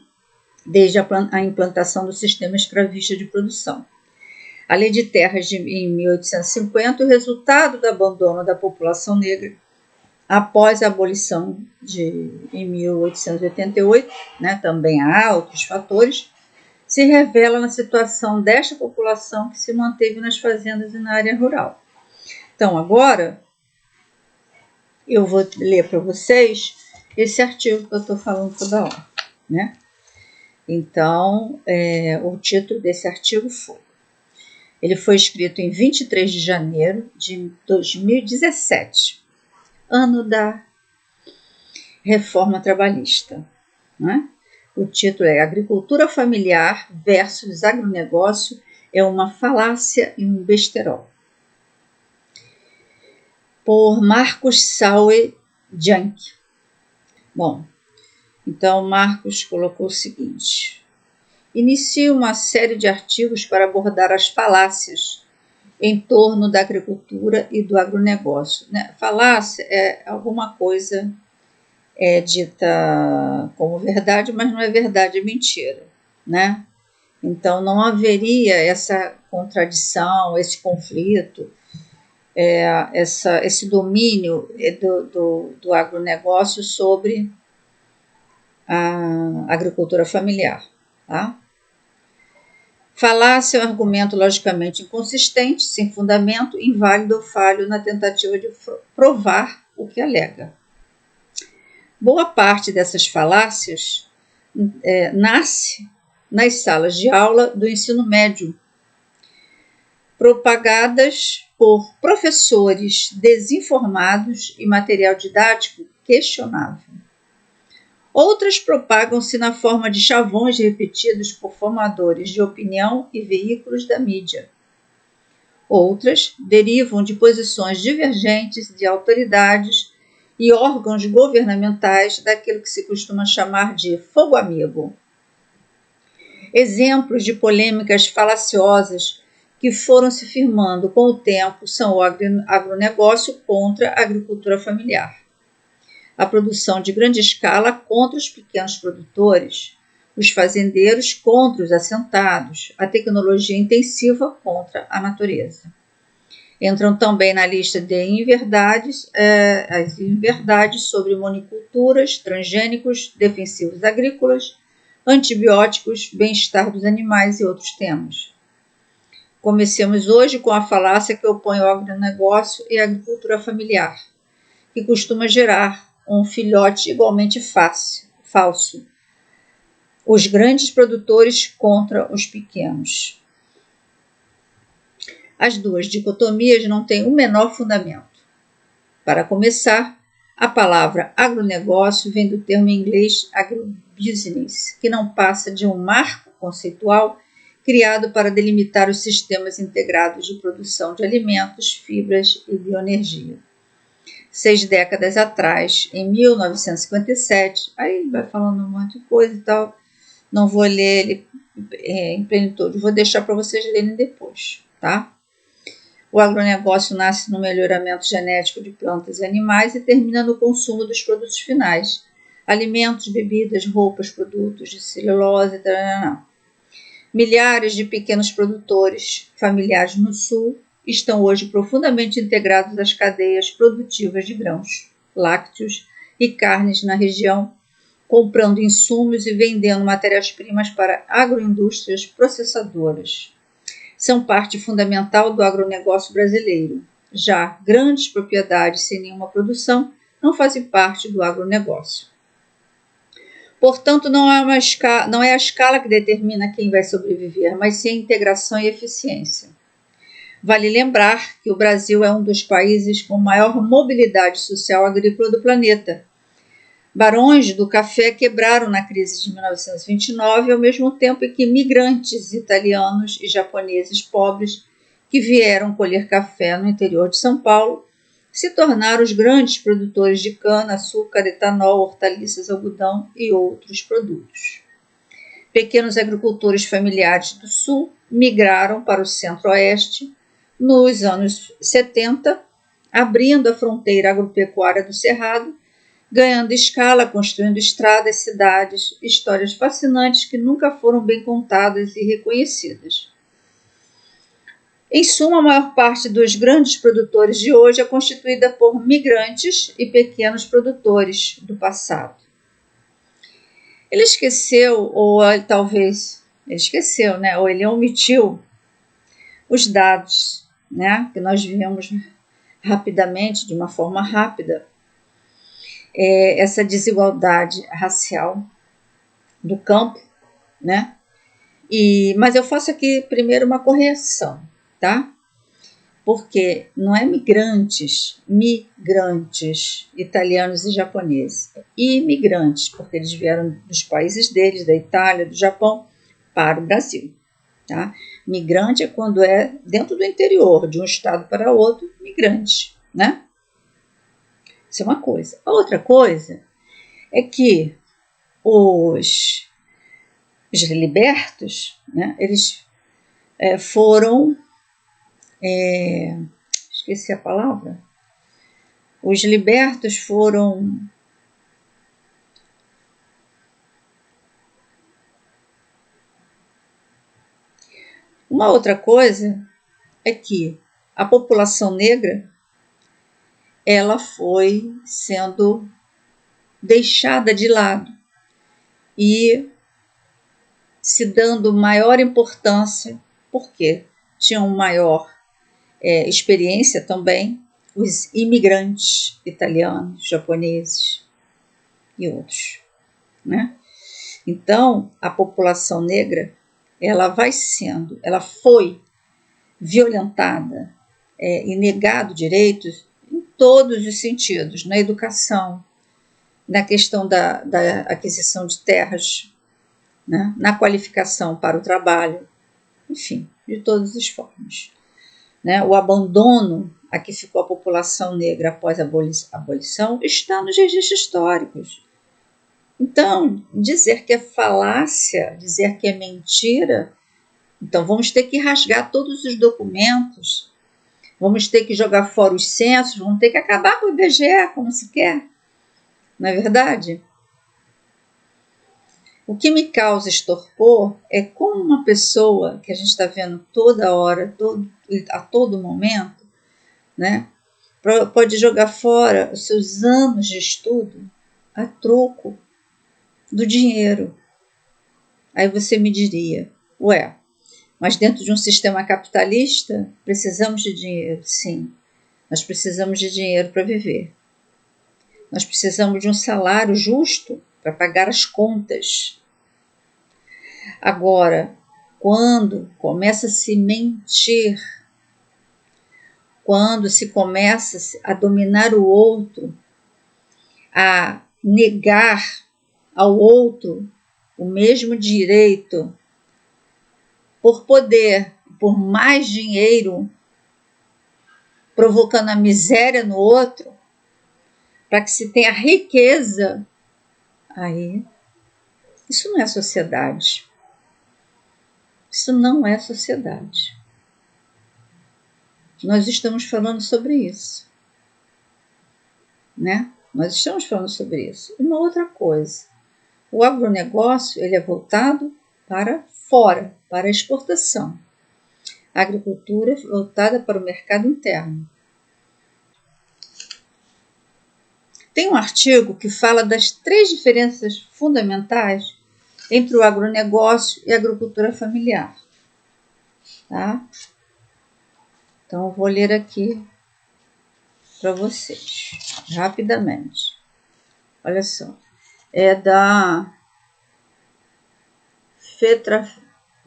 Desde a implantação do sistema escravista de produção. A Lei de Terras em 1850, o resultado do abandono da população negra após a abolição em 1888, né, também há outros fatores, se revela na situação desta população que se manteve nas fazendas e na área rural. Então, agora, eu vou ler para vocês esse artigo que eu estou falando toda hora, né? Então, o título desse artigo ele foi escrito em 23 de janeiro de 2017, ano da reforma trabalhista, né? O título é Agricultura Familiar versus Agronegócio é uma falácia e um besterol. Por Marcos Sauer Jank. Bom, então Marcos colocou o seguinte: inicia uma série de artigos para abordar as falácias em torno da agricultura e do agronegócio. Né? Falácia é alguma coisa dita como verdade, mas não é verdade, é mentira, né? Então não haveria essa contradição, esse conflito, esse domínio do agronegócio sobre a agricultura familiar, tá? Falácia é um argumento logicamente inconsistente, sem fundamento, inválido ou falho na tentativa de provar o que alega. Boa parte dessas falácias nasce nas salas de aula do ensino médio, propagadas por professores desinformados e material didático questionável. Outras propagam-se na forma de chavões repetidos por formadores de opinião e veículos da mídia. Outras derivam de posições divergentes de autoridades e órgãos governamentais daquilo que se costuma chamar de fogo amigo. Exemplos de polêmicas falaciosas que foram se firmando com o tempo são o agronegócio contra a agricultura familiar, a produção de grande escala contra os pequenos produtores, os fazendeiros contra os assentados, a tecnologia intensiva contra a natureza. Entram também na lista de inverdades, as inverdades sobre moniculturas, transgênicos, defensivos agrícolas, antibióticos, bem-estar dos animais e outros temas. Comecemos hoje com a falácia que opõe o agronegócio e a agricultura familiar, que costuma gerar um filhote igualmente falso. Os grandes produtores contra os pequenos. As duas dicotomias não têm o menor fundamento. Para começar, a palavra agronegócio vem do termo em inglês agrobusiness, que não passa de um marco conceitual criado para delimitar os sistemas integrados de produção de alimentos, fibras e bioenergia. 6 décadas atrás, em 1957, aí ele vai falando um monte de coisa e tal, não vou ler ele em plenitude, vou deixar para vocês lerem depois, tá? O agronegócio nasce no melhoramento genético de plantas e animais e termina no consumo dos produtos finais, alimentos, bebidas, roupas, produtos de celulose, etc. Milhares de pequenos produtores familiares no Sul estão hoje profundamente integrados às cadeias produtivas de grãos, lácteos e carnes na região, comprando insumos e vendendo matérias-primas para agroindústrias processadoras, são parte fundamental do agronegócio brasileiro. Já grandes propriedades sem nenhuma produção não fazem parte do agronegócio. Portanto, não é a escala que determina quem vai sobreviver, mas sim a integração e eficiência. Vale lembrar que o Brasil é um dos países com maior mobilidade social agrícola do planeta. Barões do café quebraram na crise de 1929, ao mesmo tempo em que imigrantes italianos e japoneses pobres que vieram colher café no interior de São Paulo se tornaram os grandes produtores de cana, açúcar, etanol, hortaliças, algodão e outros produtos. Pequenos agricultores familiares do Sul migraram para o Centro-Oeste nos anos 70, abrindo a fronteira agropecuária do Cerrado, ganhando escala, construindo estradas, cidades, histórias fascinantes que nunca foram bem contadas e reconhecidas. Em suma, a maior parte dos grandes produtores de hoje é constituída por migrantes e pequenos produtores do passado. Ele esqueceu, ou talvez ele esqueceu, né? Ou ele omitiu os dados, né? Que nós vimos rapidamente, de uma forma rápida, essa desigualdade racial do campo, né? Mas eu faço aqui primeiro uma correção, tá? Porque não é migrantes italianos e japoneses, imigrantes, porque eles vieram dos países deles, da Itália, do Japão, para o Brasil, tá? Migrante é quando é dentro do interior, de um estado para outro, migrante, né? Isso é uma coisa. A outra coisa é que os libertos, né, eles foram... esqueci a palavra. Os libertos foram... Uma outra coisa é que a população negra ela foi sendo deixada de lado e se dando maior importância, porque tinham maior experiência também os imigrantes italianos, japoneses e outros, né? Então, a população negra ela foi violentada e negado direitos em todos os sentidos, na educação, na questão da aquisição de terras, né? Na qualificação para o trabalho, enfim, de todas as formas. Né? O abandono a que ficou a população negra após a abolição está nos registros históricos. Então, dizer que é falácia, dizer que é mentira, então vamos ter que rasgar todos os documentos, vamos ter que jogar fora os censos, vamos ter que acabar com o IBGE, como se quer, não é verdade? O que me causa estorpor é como uma pessoa que a gente está vendo toda hora, a todo momento, né, pode jogar fora os seus anos de estudo a troco do dinheiro. Aí você me diria, mas dentro de um sistema capitalista precisamos de dinheiro? Sim, nós precisamos de dinheiro para viver. Nós precisamos de um salário justo para pagar as contas. Agora, quando começa a se mentir, quando se começa a dominar o outro, a negar ao outro o mesmo direito, por poder, por mais dinheiro, provocando a miséria no outro, para que se tenha riqueza, aí isso não é sociedade. Isso não é sociedade. Nós estamos falando sobre isso, né? Nós estamos falando sobre isso. E uma outra coisa, o agronegócio ele é voltado para fora, para a exportação. A agricultura é voltada para o mercado interno. Tem um artigo que fala das 3 diferenças fundamentais entre o agronegócio e a agricultura familiar. tá? Então, eu vou ler aqui para vocês, rapidamente. Olha só. É da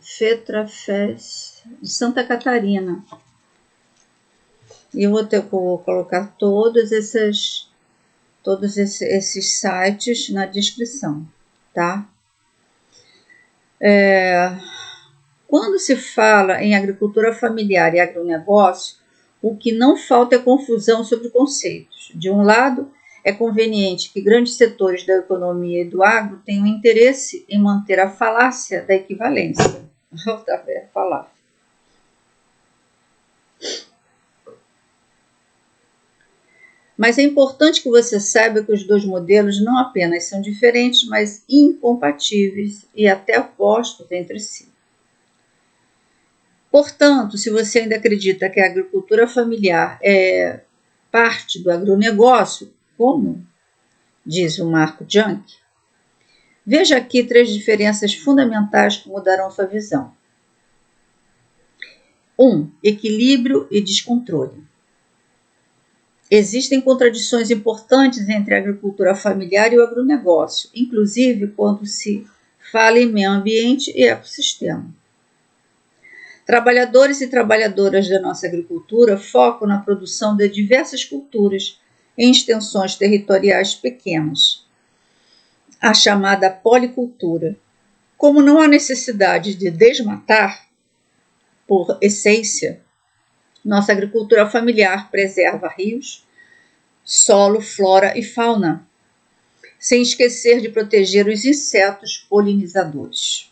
FETRAFES de Santa Catarina. E eu vou colocar todos esses sites na descrição, tá? Quando se fala em agricultura familiar e agronegócio, o que não falta é confusão sobre conceitos. De um lado, é conveniente que grandes setores da economia e do agro tenham interesse em manter a falácia da equivalência. Outra vez, falar. Mas é importante que você saiba que os dois modelos não apenas são diferentes, mas incompatíveis e até opostos entre si. Portanto, se você ainda acredita que a agricultura familiar é parte do agronegócio, como diz o Marco Junk, veja aqui 3 diferenças fundamentais que mudarão sua visão. 1. Equilíbrio e descontrole. Existem contradições importantes entre a agricultura familiar e o agronegócio, inclusive quando se fala em meio ambiente e ecossistema. Trabalhadores e trabalhadoras da nossa agricultura focam na produção de diversas culturas em extensões territoriais pequenas, a chamada policultura. Como não há necessidade de desmatar, por essência, nossa agricultura familiar preserva rios, solo, flora e fauna, sem esquecer de proteger os insetos polinizadores.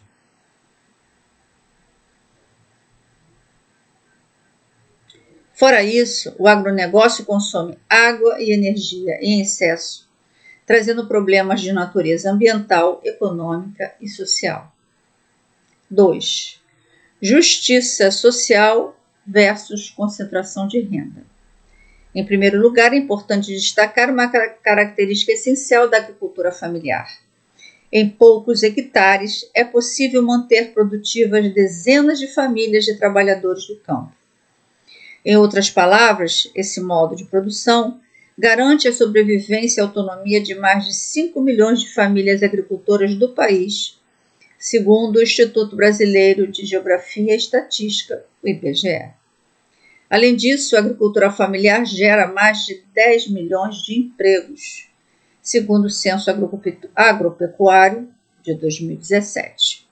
Fora isso, o agronegócio consome água e energia em excesso, trazendo problemas de natureza ambiental, econômica e social. 2. Justiça social versus concentração de renda. Em primeiro lugar, é importante destacar uma característica essencial da agricultura familiar. Em poucos hectares, é possível manter produtivas dezenas de famílias de trabalhadores do campo. Em outras palavras, esse modo de produção garante a sobrevivência e autonomia de mais de 5 milhões de famílias agricultoras do país, segundo o Instituto Brasileiro de Geografia e Estatística, o IBGE. Além disso, a agricultura familiar gera mais de 10 milhões de empregos, segundo o Censo Agropecuário de 2017.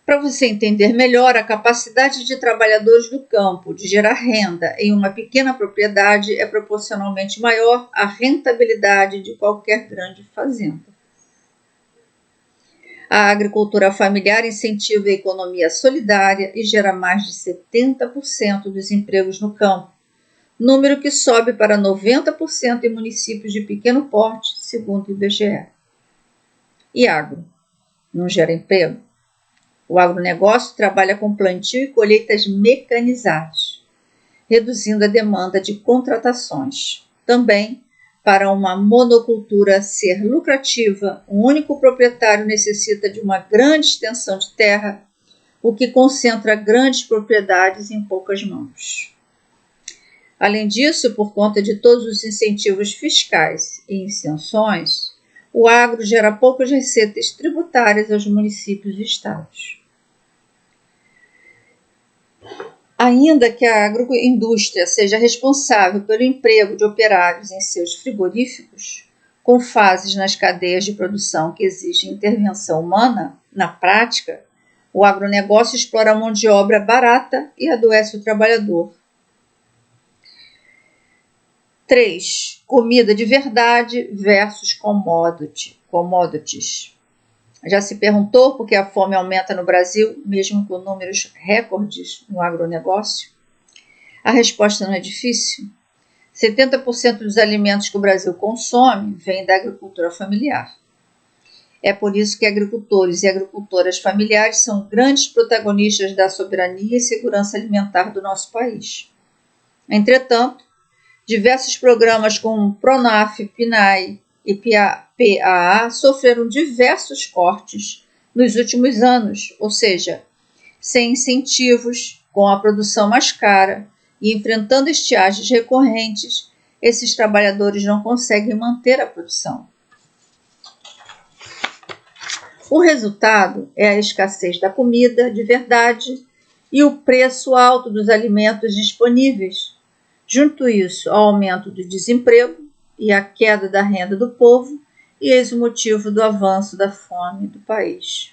Para você entender melhor, a capacidade de trabalhadores do campo de gerar renda em uma pequena propriedade é proporcionalmente maior à rentabilidade de qualquer grande fazenda. A agricultura familiar incentiva a economia solidária e gera mais de 70% dos empregos no campo, número que sobe para 90% em municípios de pequeno porte, segundo o IBGE. E agro? Não gera emprego? O agronegócio trabalha com plantio e colheitas mecanizadas, reduzindo a demanda de contratações. Também, para uma monocultura ser lucrativa, um único proprietário necessita de uma grande extensão de terra, o que concentra grandes propriedades em poucas mãos. Além disso, por conta de todos os incentivos fiscais e isenções, o agro gera poucas receitas tributárias aos municípios e estados. Ainda que a agroindústria seja responsável pelo emprego de operários em seus frigoríficos, com fases nas cadeias de produção que exigem intervenção humana, na prática, o agronegócio explora a mão de obra barata e adoece o trabalhador. 3. Comida de verdade versus commodities. Já se perguntou por que a fome aumenta no Brasil, mesmo com números recordes no agronegócio? A resposta não é difícil. 70% dos alimentos que o Brasil consome vêm da agricultura familiar. É por isso que agricultores e agricultoras familiares são grandes protagonistas da soberania e segurança alimentar do nosso país. Entretanto, diversos programas como PRONAF, PNAE e PAA sofreram diversos cortes nos últimos anos, ou seja, Sem incentivos, com a produção mais cara e enfrentando estiagens recorrentes, esses trabalhadores não conseguem manter a produção. O resultado é a escassez da comida de verdade e o preço alto dos alimentos disponíveis. Junto isso ao aumento do desemprego e a queda da renda do povo, e eis o motivo do avanço da fome do país.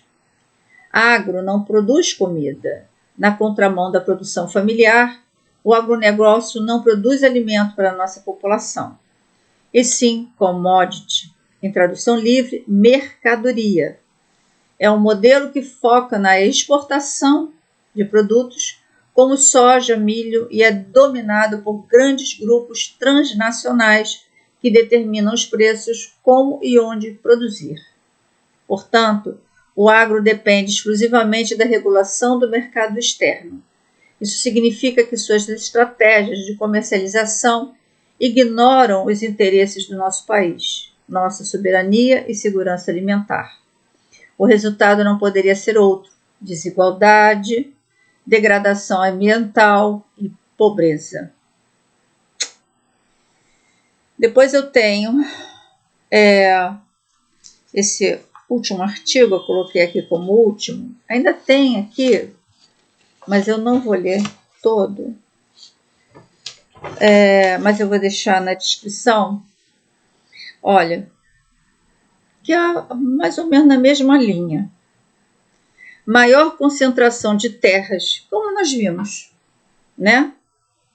Agro não produz comida. Na contramão da produção familiar, o agronegócio não produz alimento para a nossa população, e sim commodity, em tradução livre, mercadoria. É um modelo que foca na exportação de produtos como soja, milho e é dominado por grandes grupos transnacionais que determinam os preços, como e onde produzir. Portanto, o agro depende exclusivamente da regulação do mercado externo. Isso significa que suas estratégias de comercialização ignoram os interesses do nosso país, nossa soberania e segurança alimentar. O resultado não poderia ser outro: desigualdade, degradação ambiental e pobreza. Depois eu tenho esse último artigo, eu coloquei aqui como último. Ainda tem aqui, mas eu não vou ler todo. Mas eu vou deixar na descrição. Olha, que é mais ou menos na mesma linha. Maior concentração de terras, como nós vimos, né?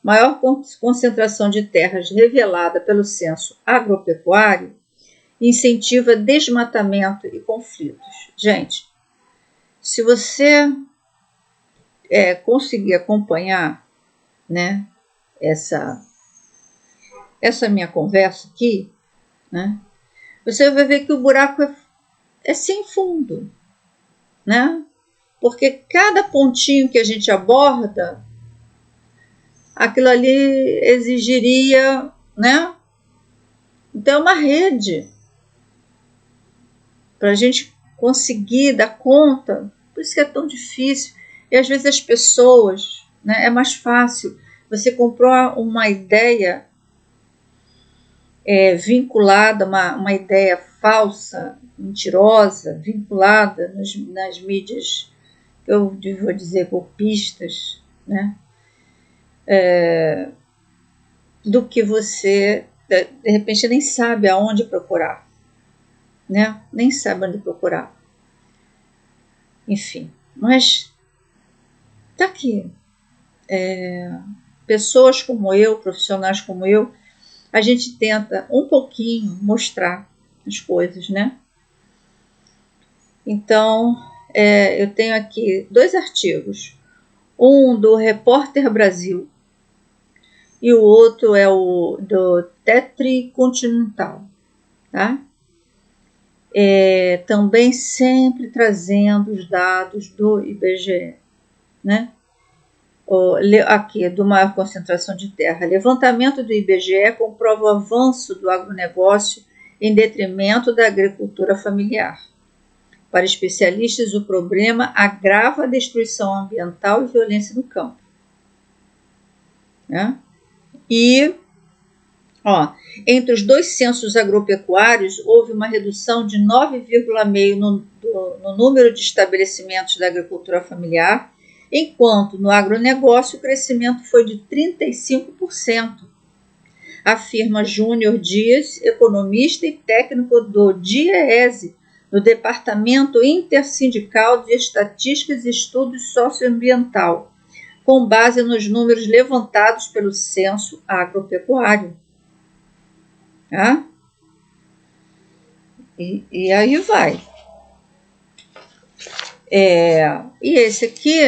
Maior concentração de terras revelada pelo censo agropecuário incentiva desmatamento e conflitos. Gente, se você conseguir acompanhar, né, essa minha conversa aqui, né, você vai ver que o buraco é sem fundo, né? Porque cada pontinho que a gente aborda, aquilo ali exigiria, né? Então é uma rede para a gente conseguir dar conta. Por isso que é tão difícil. E às vezes as pessoas, né, é mais fácil. Você comprou uma ideia vinculada, uma ideia falsa, mentirosa, vinculada nas mídias, eu vou dizer, golpistas, né? Do que você, de repente, nem sabe aonde procurar, né? Nem sabe onde procurar. Enfim, mas tá aqui. Pessoas como eu, profissionais como eu, a gente tenta um pouquinho mostrar as coisas, né? Então, eu tenho aqui 2 artigos. Um do Repórter Brasil e o outro é o do Tetricontinental, tá? Também sempre trazendo os dados do IBGE, né? Aqui, do maior concentração de terra. Levantamento do IBGE comprova o avanço do agronegócio em detrimento da agricultura familiar. Para especialistas, o problema agrava a destruição ambiental e violência no campo. Né? E, entre os 2 censos agropecuários, houve uma redução de 9,5% no número de estabelecimentos da agricultura familiar, enquanto no agronegócio o crescimento foi de 35%, afirma Júnior Dias, economista e técnico do DIEESE, no Departamento Intersindical de Estatísticas e Estudos Socioambiental, com base nos números levantados pelo Censo Agropecuário. Tá? E aí vai. E esse aqui,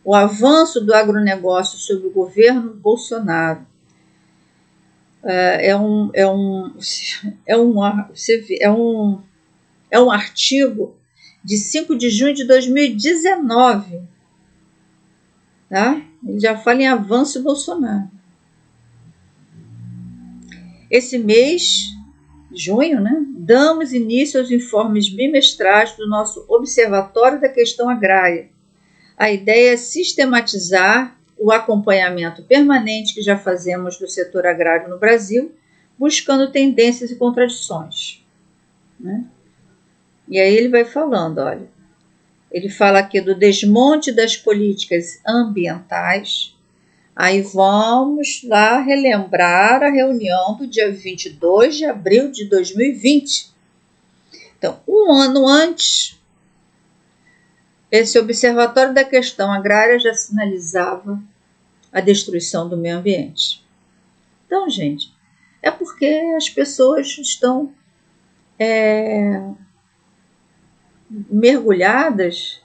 o avanço do agronegócio sob o governo Bolsonaro. É um artigo de 5 de junho de 2019. Tá? Ele já fala em avanço Bolsonaro. Esse mês, junho, né, damos início aos informes bimestrais do nosso Observatório da Questão Agrária, A ideia é sistematizar o acompanhamento permanente que já fazemos do setor agrário no Brasil, buscando tendências e contradições, né? E aí ele vai falando, olha, ele fala aqui do desmonte das políticas ambientais. Aí vamos lá relembrar a reunião do dia 22 de abril de 2020. Então, um ano antes, esse Observatório da Questão Agrária já sinalizava a destruição do meio ambiente. Então, gente, é porque as pessoas estão mergulhadas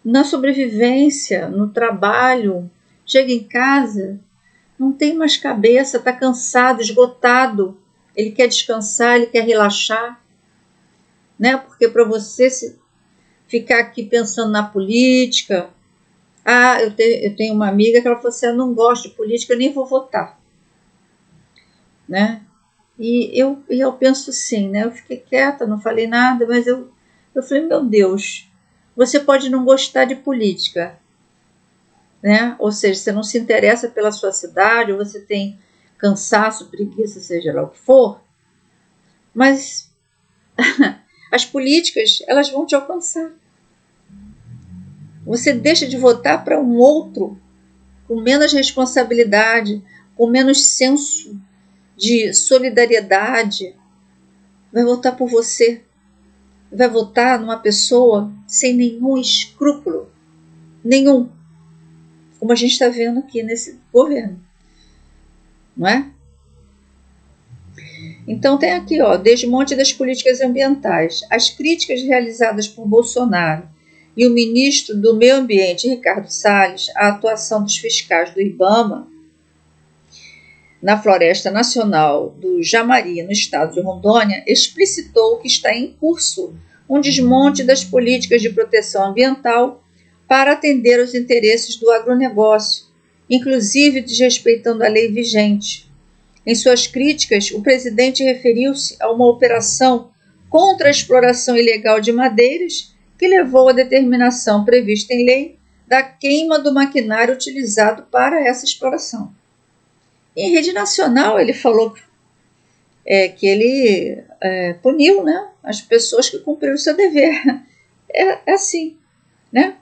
na sobrevivência, no trabalho. Chega em casa, não tem mais cabeça, está cansado, esgotado. Ele quer descansar, ele quer relaxar, né? Porque para você ficar aqui pensando na política... eu tenho uma amiga que ela falou assim, eu não gosto de política, eu nem vou votar, né? E eu penso assim, né? Eu fiquei quieta, não falei nada, mas eu falei, meu Deus, você pode não gostar de política, né? Ou seja, você não se interessa pela sua cidade, ou você tem cansaço, preguiça, seja lá o que for, mas as políticas, elas vão te alcançar. Você deixa de votar para um outro com menos responsabilidade, com menos senso de solidariedade, vai votar por você, vai votar numa pessoa sem nenhum escrúpulo, nenhum, como a gente está vendo aqui nesse governo, não é? Então tem aqui, ó, desmonte das políticas ambientais. As críticas realizadas por Bolsonaro e o ministro do Meio Ambiente, Ricardo Salles, à atuação dos fiscais do IBAMA na Floresta Nacional do Jamari, no estado de Rondônia, explicitou que está em curso um desmonte das políticas de proteção ambiental para atender aos interesses do agronegócio, inclusive desrespeitando a lei vigente. Em suas críticas, o presidente referiu-se a uma operação contra a exploração ilegal de madeiras que levou à determinação prevista em lei da queima do maquinário utilizado para essa exploração. Em rede nacional, ele falou que ele puniu, né, as pessoas que cumpriram o seu dever. É assim, né?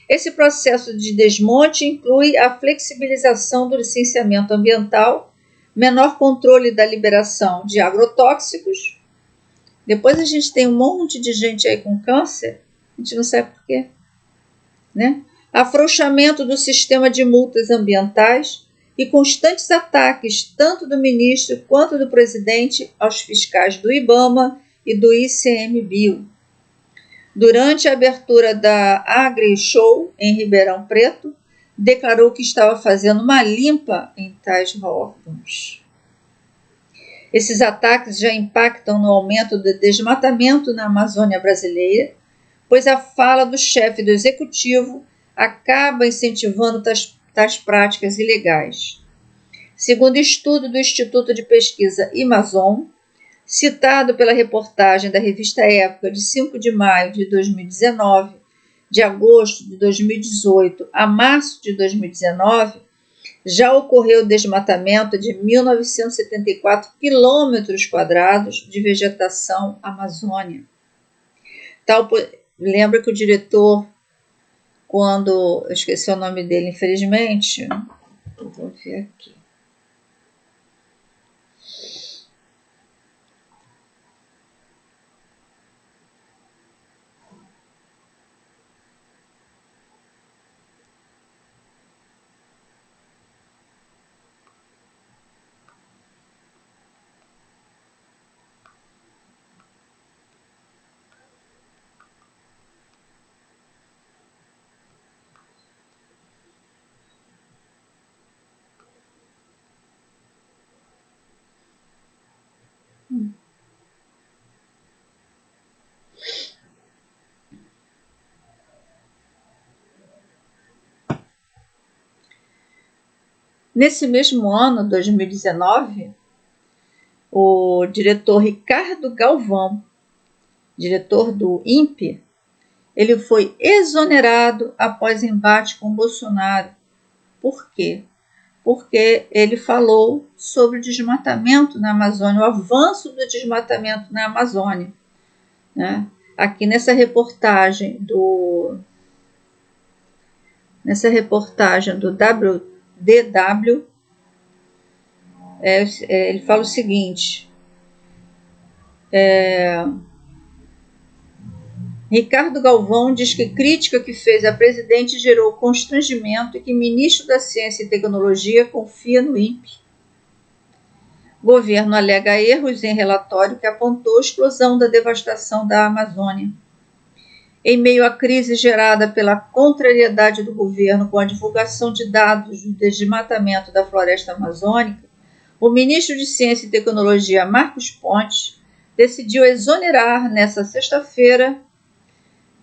Esse processo de desmonte inclui a flexibilização do licenciamento ambiental, menor controle da liberação de agrotóxicos. Depois a gente tem um monte de gente aí com câncer, a gente não sabe por quê, né? Afrouxamento do sistema de multas ambientais e constantes ataques, tanto do ministro quanto do presidente, aos fiscais do IBAMA e do ICMBio. Durante a abertura da AgriShow em Ribeirão Preto, declarou que estava fazendo uma limpa em tais órgãos. Esses ataques já impactam no aumento do desmatamento na Amazônia brasileira, pois a fala do chefe do executivo acaba incentivando tais práticas ilegais. Segundo estudo do Instituto de Pesquisa Amazon, citado pela reportagem da revista Época de 5 de maio de 2019, de agosto de 2018 a março de 2019, já ocorreu desmatamento de 1.974 quilômetros quadrados de vegetação amazônica. Lembra que o diretor, quando... eu esqueci o nome dele, infelizmente. Eu vou ver aqui. Nesse mesmo ano, 2019, o diretor Ricardo Galvão, diretor do INPE, ele foi exonerado após embate com Bolsonaro. Por quê? Porque ele falou sobre o desmatamento na Amazônia, o avanço do desmatamento na Amazônia, né? Aqui nessa reportagem do WDW, ele fala o seguinte: Ricardo Galvão diz que crítica que fez a presidente gerou constrangimento e que ministro da Ciência e Tecnologia confia no INPE. Governo alega erros em relatório que apontou a explosão da devastação da Amazônia. Em meio à crise gerada pela contrariedade do governo com a divulgação de dados do desmatamento da floresta amazônica, o ministro de Ciência e Tecnologia, Marcos Pontes, decidiu exonerar, nesta sexta-feira,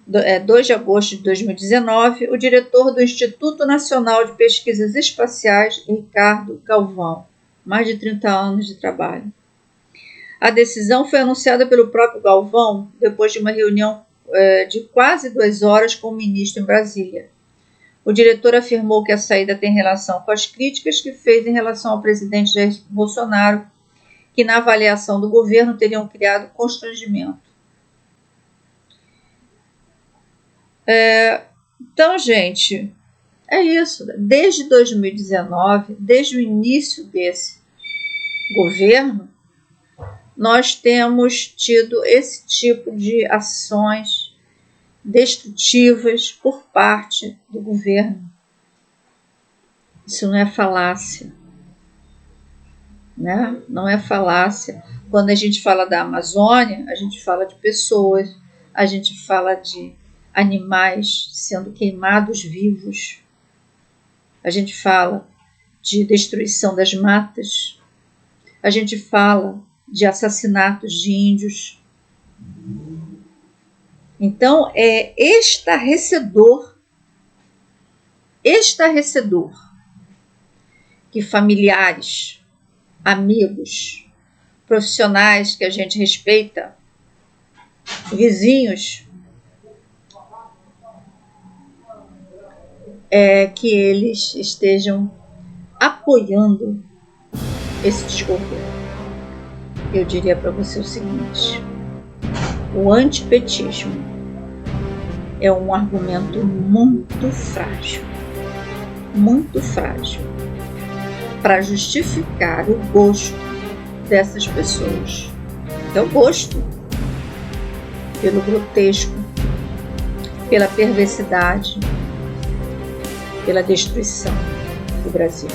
2 de agosto de 2019, o diretor do Instituto Nacional de Pesquisas Espaciais, Ricardo Galvão. Mais de 30 anos de trabalho. A decisão foi anunciada pelo próprio Galvão depois de uma reunião de quase 2 horas com o ministro em Brasília. O diretor afirmou que a saída tem relação com as críticas que fez em relação ao presidente Jair Bolsonaro, que na avaliação do governo teriam criado constrangimento. Então, gente, é isso. Desde 2019, desde o início desse governo, nós temos tido esse tipo de ações destrutivas por parte do governo. Isso não é falácia, né? Não é falácia. Quando a gente fala da Amazônia, a gente fala de pessoas, a gente fala de animais sendo queimados vivos, a gente fala de destruição das matas, a gente fala de assassinatos de índios. Então, é estarrecedor que familiares, amigos, profissionais que a gente respeita, vizinhos, que eles estejam apoiando esse desgoverno. Eu diria para você o seguinte: o antipetismo é um argumento muito frágil para justificar o gosto dessas pessoas. É o gosto pelo grotesco, pela perversidade, pela destruição do Brasil.